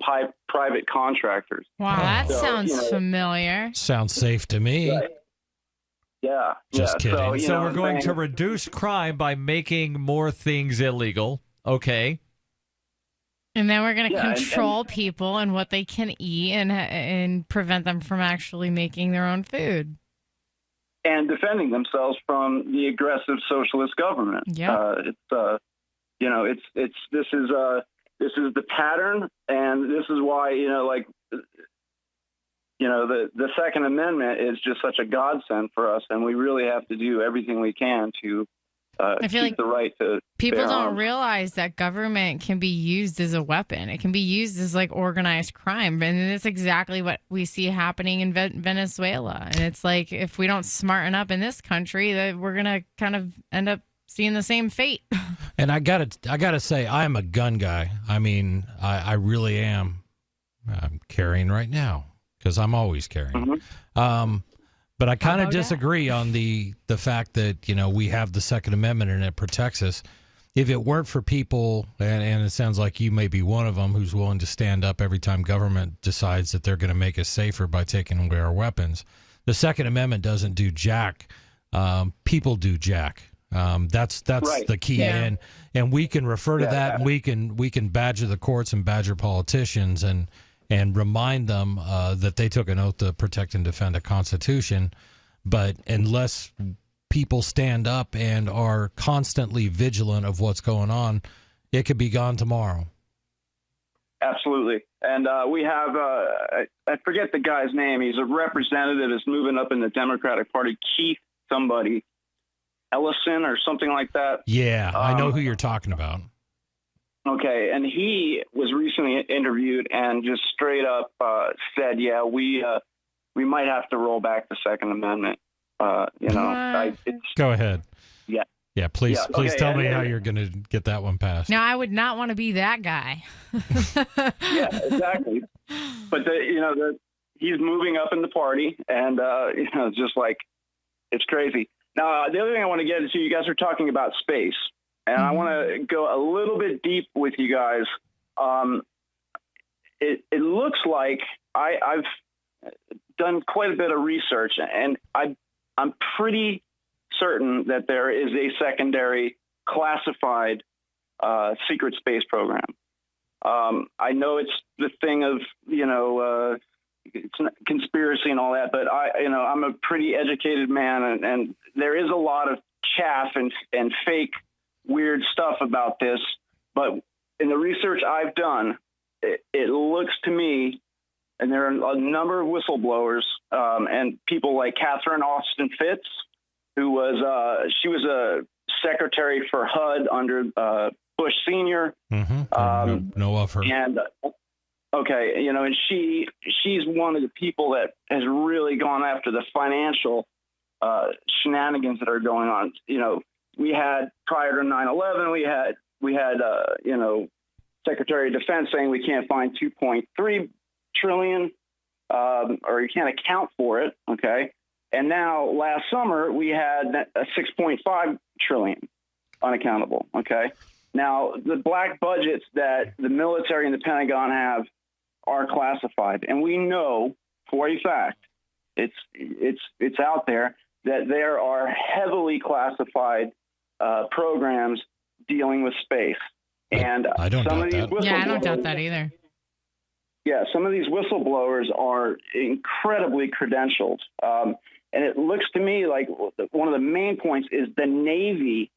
private contractors. Wow, that sounds familiar. Sounds safe to me. Right. Yeah. Just kidding. So we're going to reduce crime by making more things illegal. Okay. And then we're going to Yeah, control people and what they can eat and prevent them from actually making their own food. And defending themselves from the aggressive socialist government. Yeah. This is the pattern, and this is why, the Second Amendment is just such a godsend for us, and we really have to do everything we can to I feel keep the right to people bear don't arms. realize that government can be used as a weapon. It can be used as like organized crime, and that's exactly what we see happening in Venezuela. And it's like if we don't smarten up in this country, that we're gonna kind of end up seeing the same fate. And I gotta say, I'm a gun guy. I mean, I really am. I'm carrying right now because I'm always carrying. Mm-hmm. But I kind of disagree on the fact that, we have the Second Amendment and it protects us. If it weren't for people, and it sounds like you may be one of them who's willing to stand up every time government decides that they're going to make us safer by taking away our weapons, the Second Amendment doesn't do jack. People do jack. That's right. The key. Yeah. And we can refer to that, and we can badger the courts and badger politicians and remind them that they took an oath to protect and defend a constitution. But unless people stand up and are constantly vigilant of what's going on, it could be gone tomorrow. Absolutely. And we have, I forget the guy's name. He's a representative that's moving up in the Democratic Party, Keith somebody, Ellison or something like that. Yeah, I know who you're talking about. Okay, and he was recently interviewed and just straight up said, "Yeah, we might have to roll back the Second Amendment." Go ahead. Yeah. Yeah, please tell me how you're going to get that one passed. Now, I would not want to be that guy. Yeah, exactly. But he's moving up in the party, and just like it's crazy. Now, the other thing I want to get into, you guys are talking about space. And I want to go a little bit deep with you guys. It looks like I've done quite a bit of research, and I'm pretty certain that there is a secondary classified secret space program. I know it's the thing of it's not conspiracy and all that, but I'm a pretty educated man, and there is a lot of chaff and fake weird stuff about this, but in the research I've done, it looks to me, and there are a number of whistleblowers and people like Catherine Austin Fitts, who was she was a secretary for HUD under Bush Senior. Mm-hmm. Know of her. And okay, and she's one of the people that has really gone after the financial shenanigans that are going on. We had prior to 9/11, we had Secretary of Defense saying we can't find 2.3 trillion, or you can't account for it. Okay, and now last summer we had a 6.5 trillion unaccountable. Okay, now the black budgets that the military and the Pentagon have are classified, and we know for a fact it's out there that there are heavily classified programs dealing with space. And I don't doubt that. Yeah, I don't doubt that either. Yeah, some of these whistleblowers are incredibly credentialed. And it looks to me like one of the main points is the Navy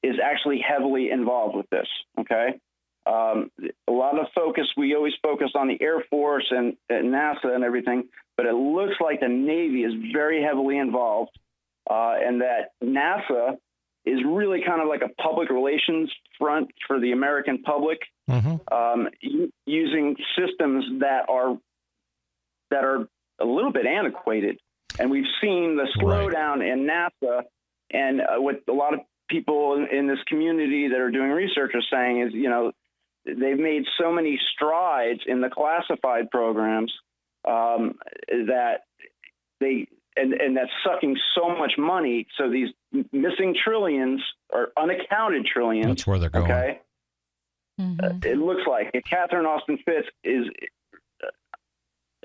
is actually heavily involved with this, okay? A lot of focus, we always focus on the Air Force and NASA and everything, but it looks like the Navy is very heavily involved, and that NASA is really kind of like a public relations front for the American public, using systems that are a little bit antiquated. And we've seen the slowdown in NASA, and what a lot of people in this community that are doing research are saying is, they've made so many strides in the classified programs that they and that's sucking so much money. So these missing trillions or unaccounted trillions. That's where they're going. Okay. It looks like it. Catherine Austin Fitts is.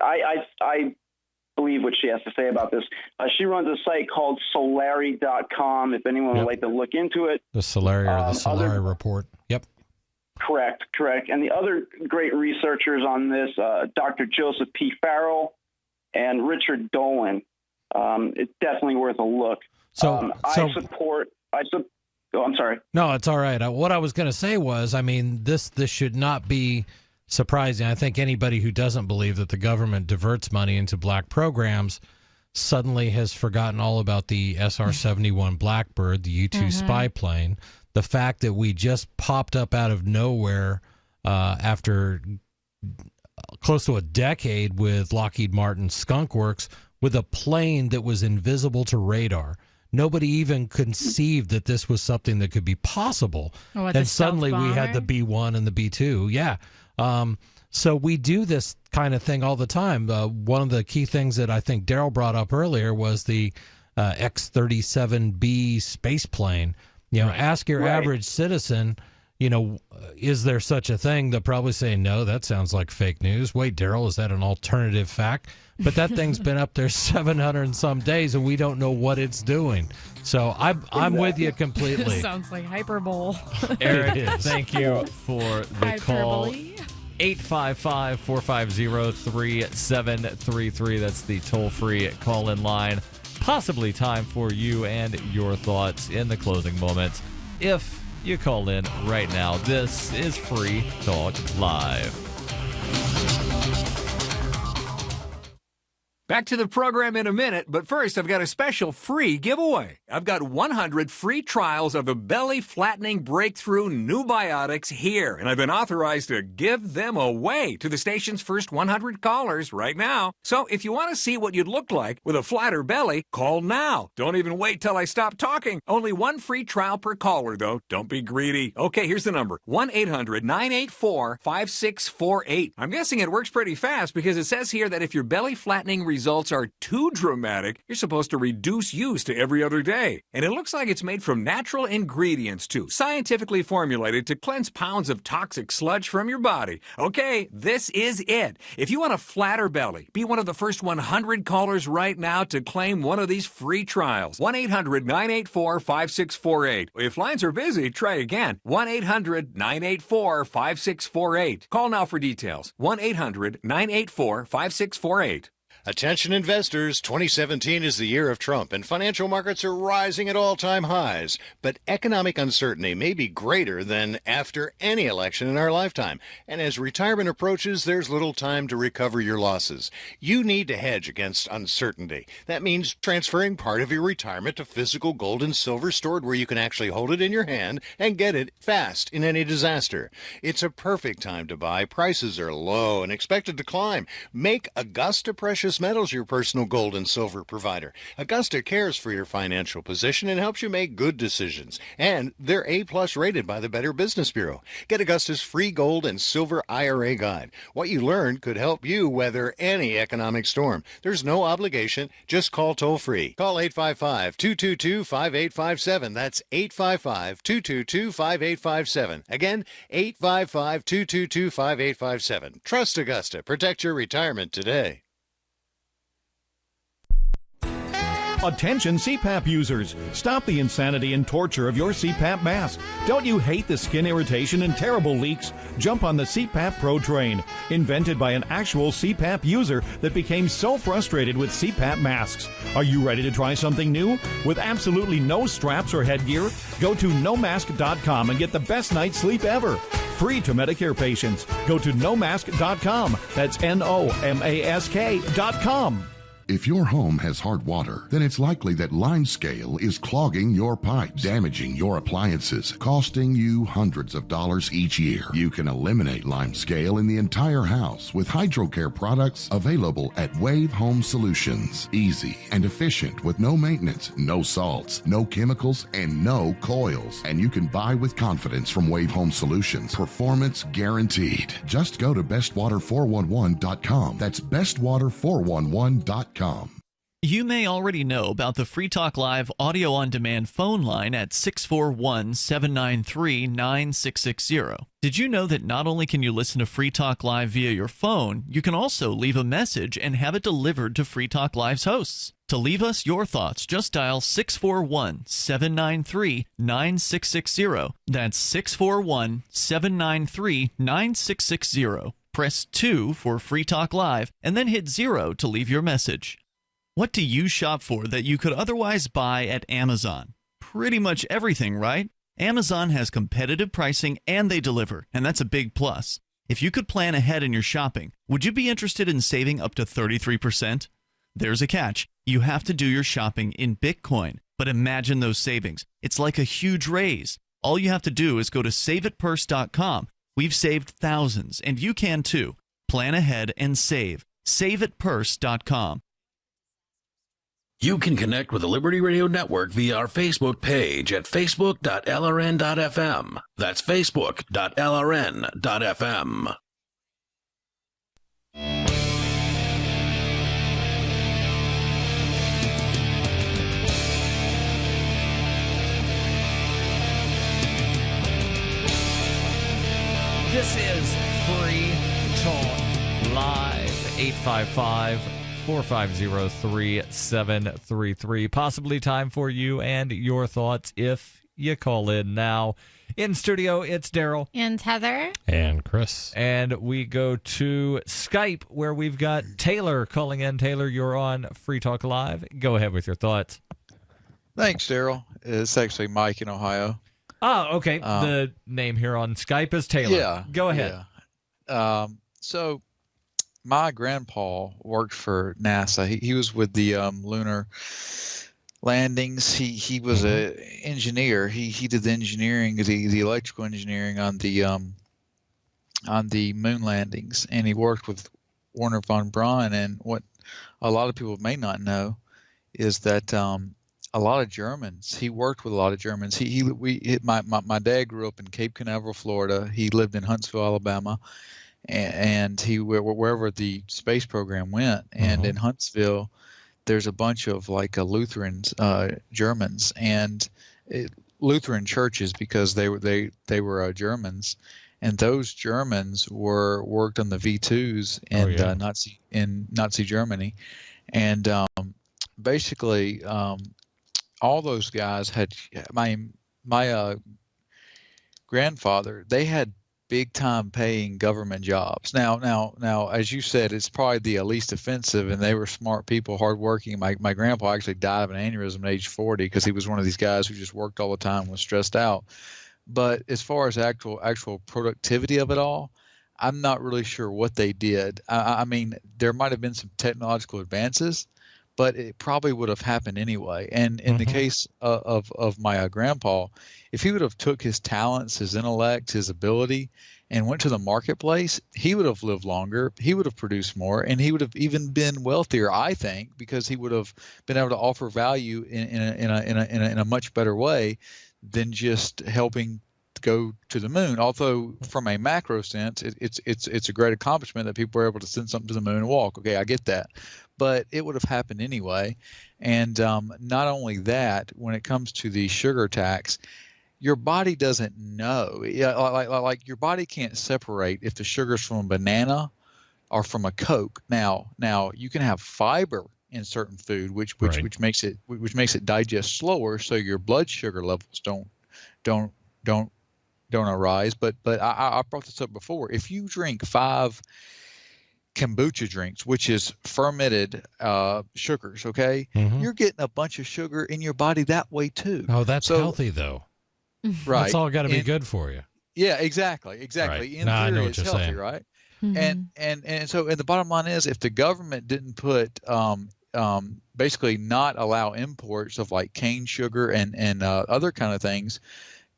I believe what she has to say about this. She runs a site called Solari.com. If anyone would like to look into it. The Solari report. Yep. Correct. And the other great researchers on this, Dr. Joseph P. Farrell and Richard Dolan. It's definitely worth a look. I'm sorry. No, it's all right. What I was going to say was, I mean, this should not be surprising. I think anybody who doesn't believe that the government diverts money into black programs suddenly has forgotten all about the SR-71 Blackbird, the U-2 spy plane, the fact that we just popped up out of nowhere after close to a decade with Lockheed Martin's Skunk Works with a plane that was invisible to radar. Nobody even conceived that this was something that could be possible. And suddenly we had the B-1 and the B-2. Yeah. So we do this kind of thing all the time. One of the key things that I think Darryl brought up earlier was the X-37B space plane. You know, ask your average citizen, you know, is there such a thing? They'll probably say, no, that sounds like fake news. Wait, Darryl, is that an alternative fact? But that thing's been up there 700 and some days, and we don't know what it's doing. So I'm with you completely. Sounds like hyperbole. Eric, thank you for the call. 855-450-3733. That's the toll-free call-in line. Possibly time for you and your thoughts in the closing moments. If you call in right now, this is Free Talk Live. Back to the program in a minute, but first I've got a special free giveaway. I've got 100 free trials of the belly-flattening breakthrough new biotics here, and I've been authorized to give them away to the station's first 100 callers right now. So if you want to see what you'd look like with a flatter belly, call now. Don't even wait till I stop talking. Only one free trial per caller, though. Don't be greedy. Okay, here's the number. 1-800-984-5648. I'm guessing it works pretty fast because it says here that if your belly-flattening results are too dramatic, you're supposed to reduce use to every other day. And it looks like it's made from natural ingredients, too, scientifically formulated to cleanse pounds of toxic sludge from your body. Okay, this is it. If you want a flatter belly, be one of the first 100 callers right now to claim one of these free trials. 1-800-984-5648. If lines are busy, try again. 1-800-984-5648. Call now for details. 1-800-984-5648. Attention investors, 2017 is the year of Trump, and financial markets are rising at all-time highs. But economic uncertainty may be greater than after any election in our lifetime. And as retirement approaches, there's little time to recover your losses. You need to hedge against uncertainty. That means transferring part of your retirement to physical gold and silver stored where you can actually hold it in your hand and get it fast in any disaster. It's a perfect time to buy. Prices are low and expected to climb. Make Augusta Precious Metals your personal gold and silver provider. Augusta cares for your financial position and helps you make good decisions. And they're A+ rated by the Better Business Bureau. Get Augusta's free gold and silver IRA guide. What you learn could help you weather any economic storm. There's no obligation. Just call toll-free. Call 855-222-5857. That's 855-222-5857. Again, 855-222-5857. Trust Augusta. Protect your retirement today. Attention CPAP users. Stop the insanity and torture of your CPAP mask. Don't you hate the skin irritation and terrible leaks? Jump on the CPAP Pro train. Invented by an actual CPAP user that became so frustrated with CPAP masks. Are you ready to try something new? With absolutely no straps or headgear? Go to nomask.com and get the best night's sleep ever. Free to Medicare patients. Go to nomask.com. That's NOMASK.com. If your home has hard water, then it's likely that limescale is clogging your pipes, damaging your appliances, costing you hundreds of dollars each year. You can eliminate limescale in the entire house with HydroCare products available at Wave Home Solutions. Easy and efficient with no maintenance, no salts, no chemicals, and no coils. And you can buy with confidence from Wave Home Solutions. Performance guaranteed. Just go to bestwater411.com. That's bestwater411.com. You may already know about the Free Talk Live audio on demand phone line at 641-793-9660. Did you know that not only can you listen to Free Talk Live via your phone, you can also leave a message and have it delivered to Free Talk Live's hosts? To leave us your thoughts, just dial 641-793-9660. That's 641-793-9660. Press 2 for Free Talk Live, and then hit 0 to leave your message. What do you shop for that you could otherwise buy at Amazon? Pretty much everything, right? Amazon has competitive pricing and they deliver, and that's a big plus. If you could plan ahead in your shopping, would you be interested in saving up to 33%? There's a catch. You have to do your shopping in Bitcoin. But imagine those savings. It's like a huge raise. All you have to do is go to saveitpurse.com. We've saved thousands, and you can too. Plan ahead and save. Saveitpurse.com. You can connect with the Liberty Radio Network via our Facebook page at facebook.lrn.fm. That's facebook.lrn.fm. This is Free Talk Live, 855-450-3733. Possibly time for you and your thoughts if you call in now. In studio, it's Darryl. And Heather. And Chris. And we go to Skype, where we've got Taylor calling in. Taylor, you're on Free Talk Live. Go ahead with your thoughts. Thanks, Darryl. It's actually Mike in Ohio. Oh, okay. The name here on Skype is Taylor. Yeah. Go ahead. Yeah. So my grandpa worked for NASA. He was with the lunar landings. He was a engineer. He did the engineering, the electrical engineering on the moon landings, and he worked with Wernher von Braun. And what a lot of people may not know is that a lot of Germans. He worked with a lot of Germans. My dad grew up in Cape Canaveral, Florida. He lived in Huntsville, Alabama, and he wherever the space program went. And in Huntsville, there's a bunch of like Lutherans, Germans, and Lutheran churches because they were Germans, and those Germans worked on the V2s in Nazi Germany, and basically. All those guys had my grandfather. They had big time paying government jobs. Now, as you said, it's probably the least offensive, and they were smart people, hardworking. My grandpa actually died of an aneurysm at age 40 because he was one of these guys who just worked all the time, was stressed out. But as far as actual productivity of it all, I'm not really sure what they did. I mean, there might have been some technological advances, but it probably would have happened anyway. And in the case of my grandpa, if he would have took his talents, his intellect, his ability, and went to the marketplace, he would have lived longer, he would have produced more, and he would have even been wealthier, I think, because he would have been able to offer value in a much better way than just helping go to the moon. Although from a macro sense, it's a great accomplishment that people were able to send something to the moon and walk. Okay, I get that. But it would have happened anyway. And not only that, when it comes to the sugar tax, your body doesn't know. Like your body can't separate if the sugar's from a banana or from a Coke. Now you can have fiber in certain food, which makes it digest slower, so your blood sugar levels don't arise. But I brought this up before. If you drink 5 kombucha drinks, which is fermented sugars, okay, you're getting a bunch of sugar in your body that way too. Oh, that's healthy though. Right. That's all got to be good for you. Yeah, exactly. Right. In I theory, know what it's you're healthy, saying. right? And so the bottom line is, if the government didn't put basically not allow imports of like cane sugar and other kind of things,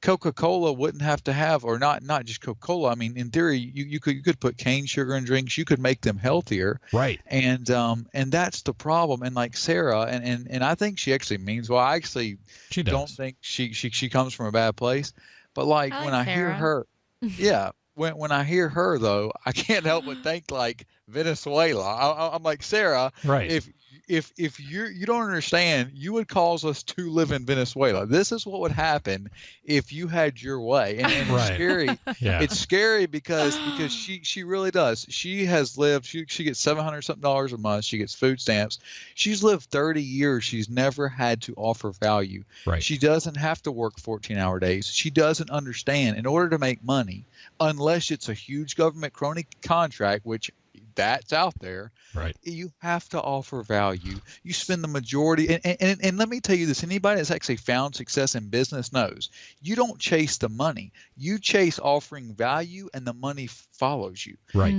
Coca-Cola wouldn't have to have, or not just Coca-Cola. I mean, in theory, you could put cane sugar in drinks. You could make them healthier. Right. And that's the problem. And like Sarah, and I think she actually means well. I actually don't think she comes from a bad place. But like when I hear her, yeah. When I hear her though, I can't help but think like Venezuela. I'm like, Sarah, right. If you don't understand, you would cause us to live in Venezuela. This is what would happen if you had your way. And it's scary. Yeah. It's scary because she really does. She has lived. She gets $700 something a month. She gets food stamps. She's lived 30 years. She's never had to offer value. Right. She doesn't have to work 14-hour days. She doesn't understand. In order to make money, unless it's a huge government crony contract, which that's out there, right? You have to offer value. You spend the majority, and let me tell you this: anybody that's actually found success in business knows you don't chase the money. You chase offering value, and the money follows you. Right.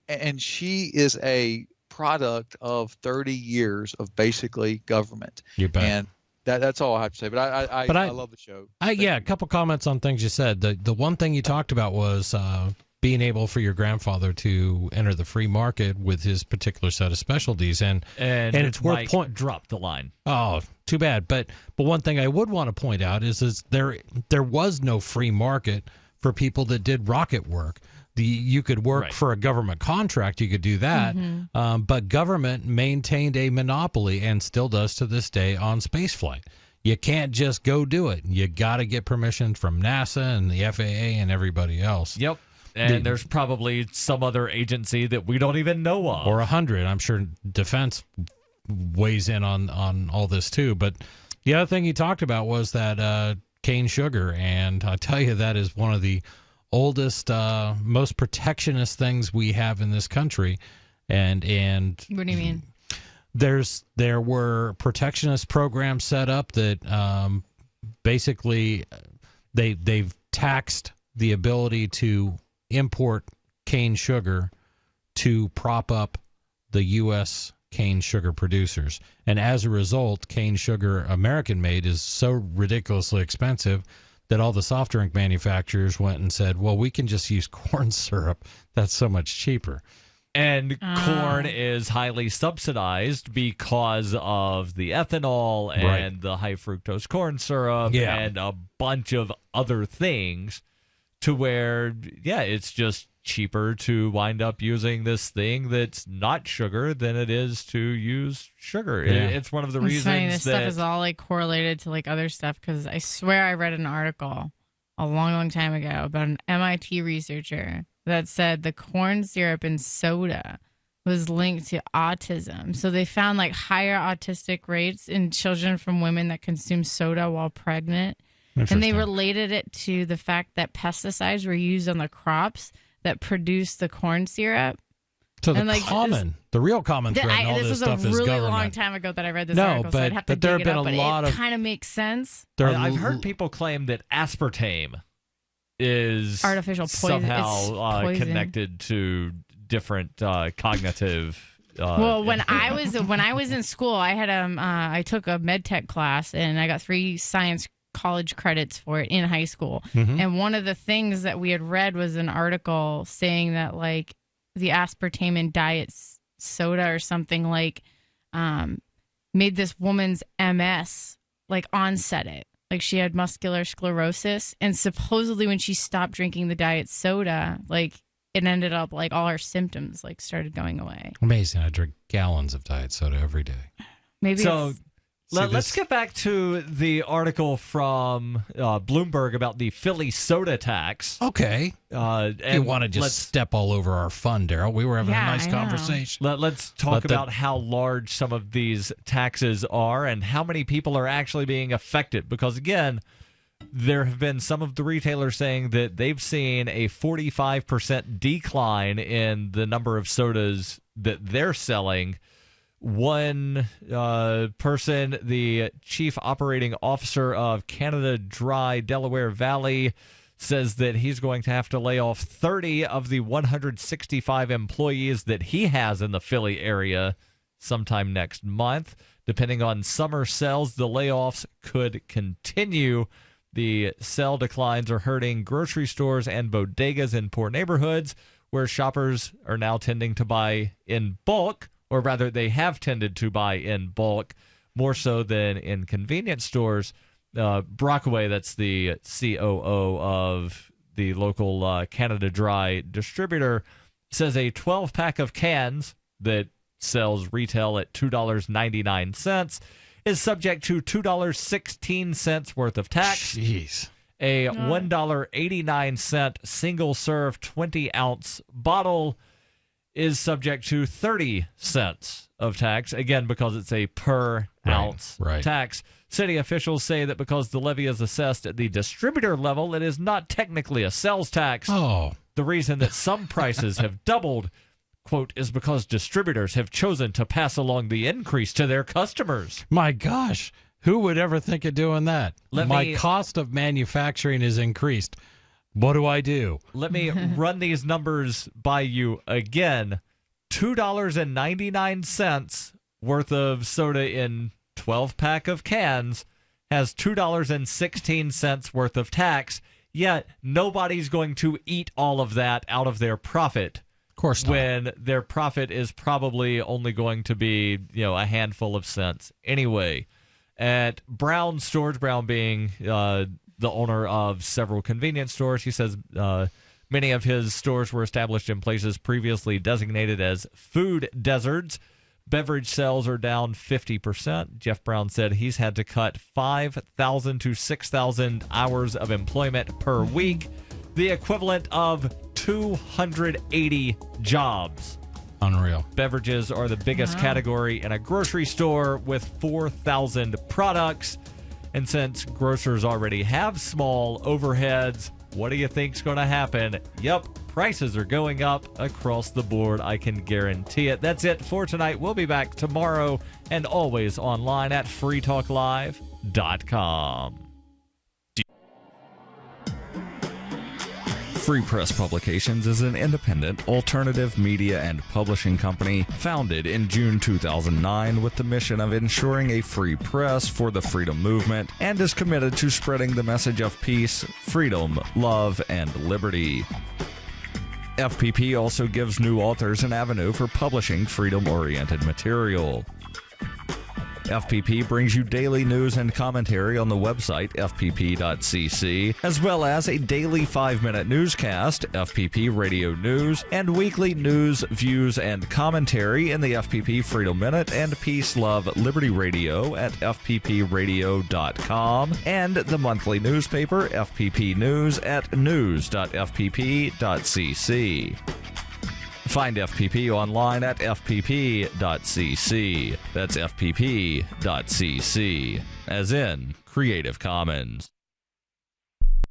And she is a product of 30 years of basically government. You bet. And that's all I have to say. But I love the show. A couple comments on things you said. The one thing you talked about was being able for your grandfather to enter the free market with his particular set of specialties, and it's worth drop the line. Oh, too bad. But one thing I would want to point out is there was no free market for people that did rocket work. You could work for a government contract, you could do that, but government maintained a monopoly and still does to this day on spaceflight. You can't just go do it. You got to get permission from NASA and the FAA and everybody else. Yep. And there's probably some other agency that we don't even know of. Or 100. I'm sure Defense weighs in on all this too. But the other thing he talked about was that cane sugar. And I tell you, that is one of the oldest, most protectionist things we have in this country. And what do you mean? There were protectionist programs set up that basically they've taxed the ability to import cane sugar to prop up the U.S. cane sugar producers. And as a result, cane sugar, American made, is so ridiculously expensive that all the soft drink manufacturers went and said, well, we can just use corn syrup. That's so much cheaper. And corn is highly subsidized because of the ethanol and the high fructose corn syrup and a bunch of other things, to where, it's just cheaper to wind up using this thing that's not sugar than it is to use sugar. Yeah. It's one of the It's reasons funny, this that stuff is all like correlated to like other stuff, because I swear I read an article a long time ago about an MIT researcher that said the corn syrup in soda was linked to autism. So they found like higher autistic rates in children from women that consume soda while pregnant. And they related it to the fact that pesticides were used on the crops that produced the corn syrup. So and the real common thread in all this stuff is government. This was a really long time ago that I read this article, so I'd have to dig it up, but it kind of makes sense. I've heard people claim that aspartame is artificial poison, somehow connected to different cognitive. Well, when I was in school, I had I took a med tech class, and I got 3 science college credits for it in high school. Mm-hmm. And one of the things that we had read was an article saying that like the aspartame in diet soda or something like made this woman's MS like onset it. Like she had muscular sclerosis, and supposedly when she stopped drinking the diet soda, like it ended up like all her symptoms like started going away. Amazing. I drink gallons of diet soda every day. Maybe so. Let's get back to the article from Bloomberg about the Philly soda tax. Okay. You want to just step all over our fun, Darryl. We were having a nice conversation. Let's talk about how large some of these taxes are and how many people are actually being affected. Because, again, there have been some of the retailers saying that they've seen a 45% decline in the number of sodas that they're selling. One person, the chief operating officer of Canada Dry Delaware Valley, says that he's going to have to lay off 30 of the 165 employees that he has in the Philly area sometime next month. Depending on summer sales, the layoffs could continue. The sale declines are hurting grocery stores and bodegas in poor neighborhoods where shoppers are now tending to buy in bulk, or rather they have tended to buy in bulk more so than in convenience stores. Brockway, that's the COO of the local Canada Dry distributor, says a 12-pack of cans that sells retail at $2.99 is subject to $2.16 worth of tax. Jeez. A $1.89 single-serve 20-ounce bottle is subject to 30 cents of tax, again, because it's a per-ounce tax. City officials say that because the levy is assessed at the distributor level, it is not technically a sales tax. Oh. The reason that some prices have doubled, quote, is because distributors have chosen to pass along the increase to their customers. My gosh, who would ever think of doing that? My cost of manufacturing is increased. What do? Let me run these numbers by you again. $2.99 worth of soda in 12-pack of cans has $2.16 worth of tax, yet nobody's going to eat all of that out of their profit. Of course not. When their profit is probably only going to be, a handful of cents anyway. At Brown Stores, Brown being the owner of several convenience stores, he says many of his stores were established in places previously designated as food deserts. Beverage sales are down 50%. Jeff Brown said he's had to cut 5,000 to 6,000 hours of employment per week, the equivalent of 280 jobs. Unreal. Beverages are the biggest category in a grocery store with 4,000 products. And since grocers already have small overheads, what do you think's going to happen? Yep, prices are going up across the board. I can guarantee it. That's it for tonight. We'll be back tomorrow and always online at freetalklive.com. Free Press Publications is an independent, alternative media and publishing company founded in June 2009 with the mission of ensuring a free press for the freedom movement and is committed to spreading the message of peace, freedom, love, and liberty. FPP also gives new authors an avenue for publishing freedom-oriented material. FPP brings you daily news and commentary on the website fpp.cc, as well as a daily 5-minute newscast, FPP Radio News, and weekly news, views, and commentary in the FPP Freedom Minute and Peace, Love, Liberty Radio at fppradio.com, and the monthly newspaper FPP News at news.fpp.cc. Find FPP online at fpp.cc. That's fpp.cc, as in Creative Commons.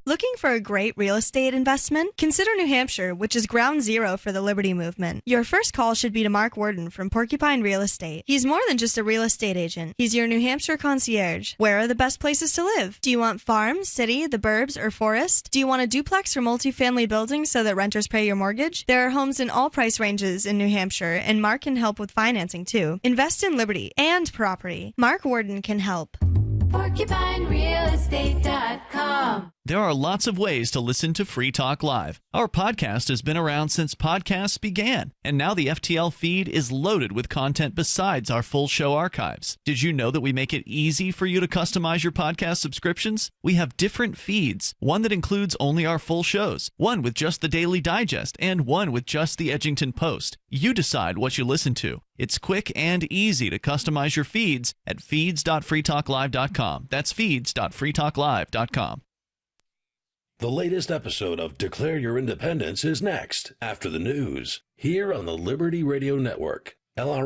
Looking for a great real estate investment? Consider New Hampshire, which is ground zero for the Liberty Movement. Your first call should be to Mark Worden from Porcupine Real Estate. He's more than just a real estate agent. He's your New Hampshire concierge. Where are the best places to live? Do you want farm, city, the burbs, or forest? Do you want a duplex or multifamily building so that renters pay your mortgage? There are homes in all price ranges in New Hampshire, and Mark can help with financing too. Invest in liberty and property. Mark Worden can help. PorcupineRealEstate.com. There are lots of ways to listen to Free Talk Live. Our podcast has been around since podcasts began, and now the FTL feed is loaded with content besides our full show archives. Did you know that we make it easy for you to customize your podcast subscriptions? We have different feeds, one that includes only our full shows, one with just the Daily Digest, and one with just the Edgington Post. You decide what you listen to. It's quick and easy to customize your feeds at feeds.freetalklive.com. That's feeds.freetalklive.com. The latest episode of Declare Your Independence is next, after the news, here on the Liberty Radio Network, LRN.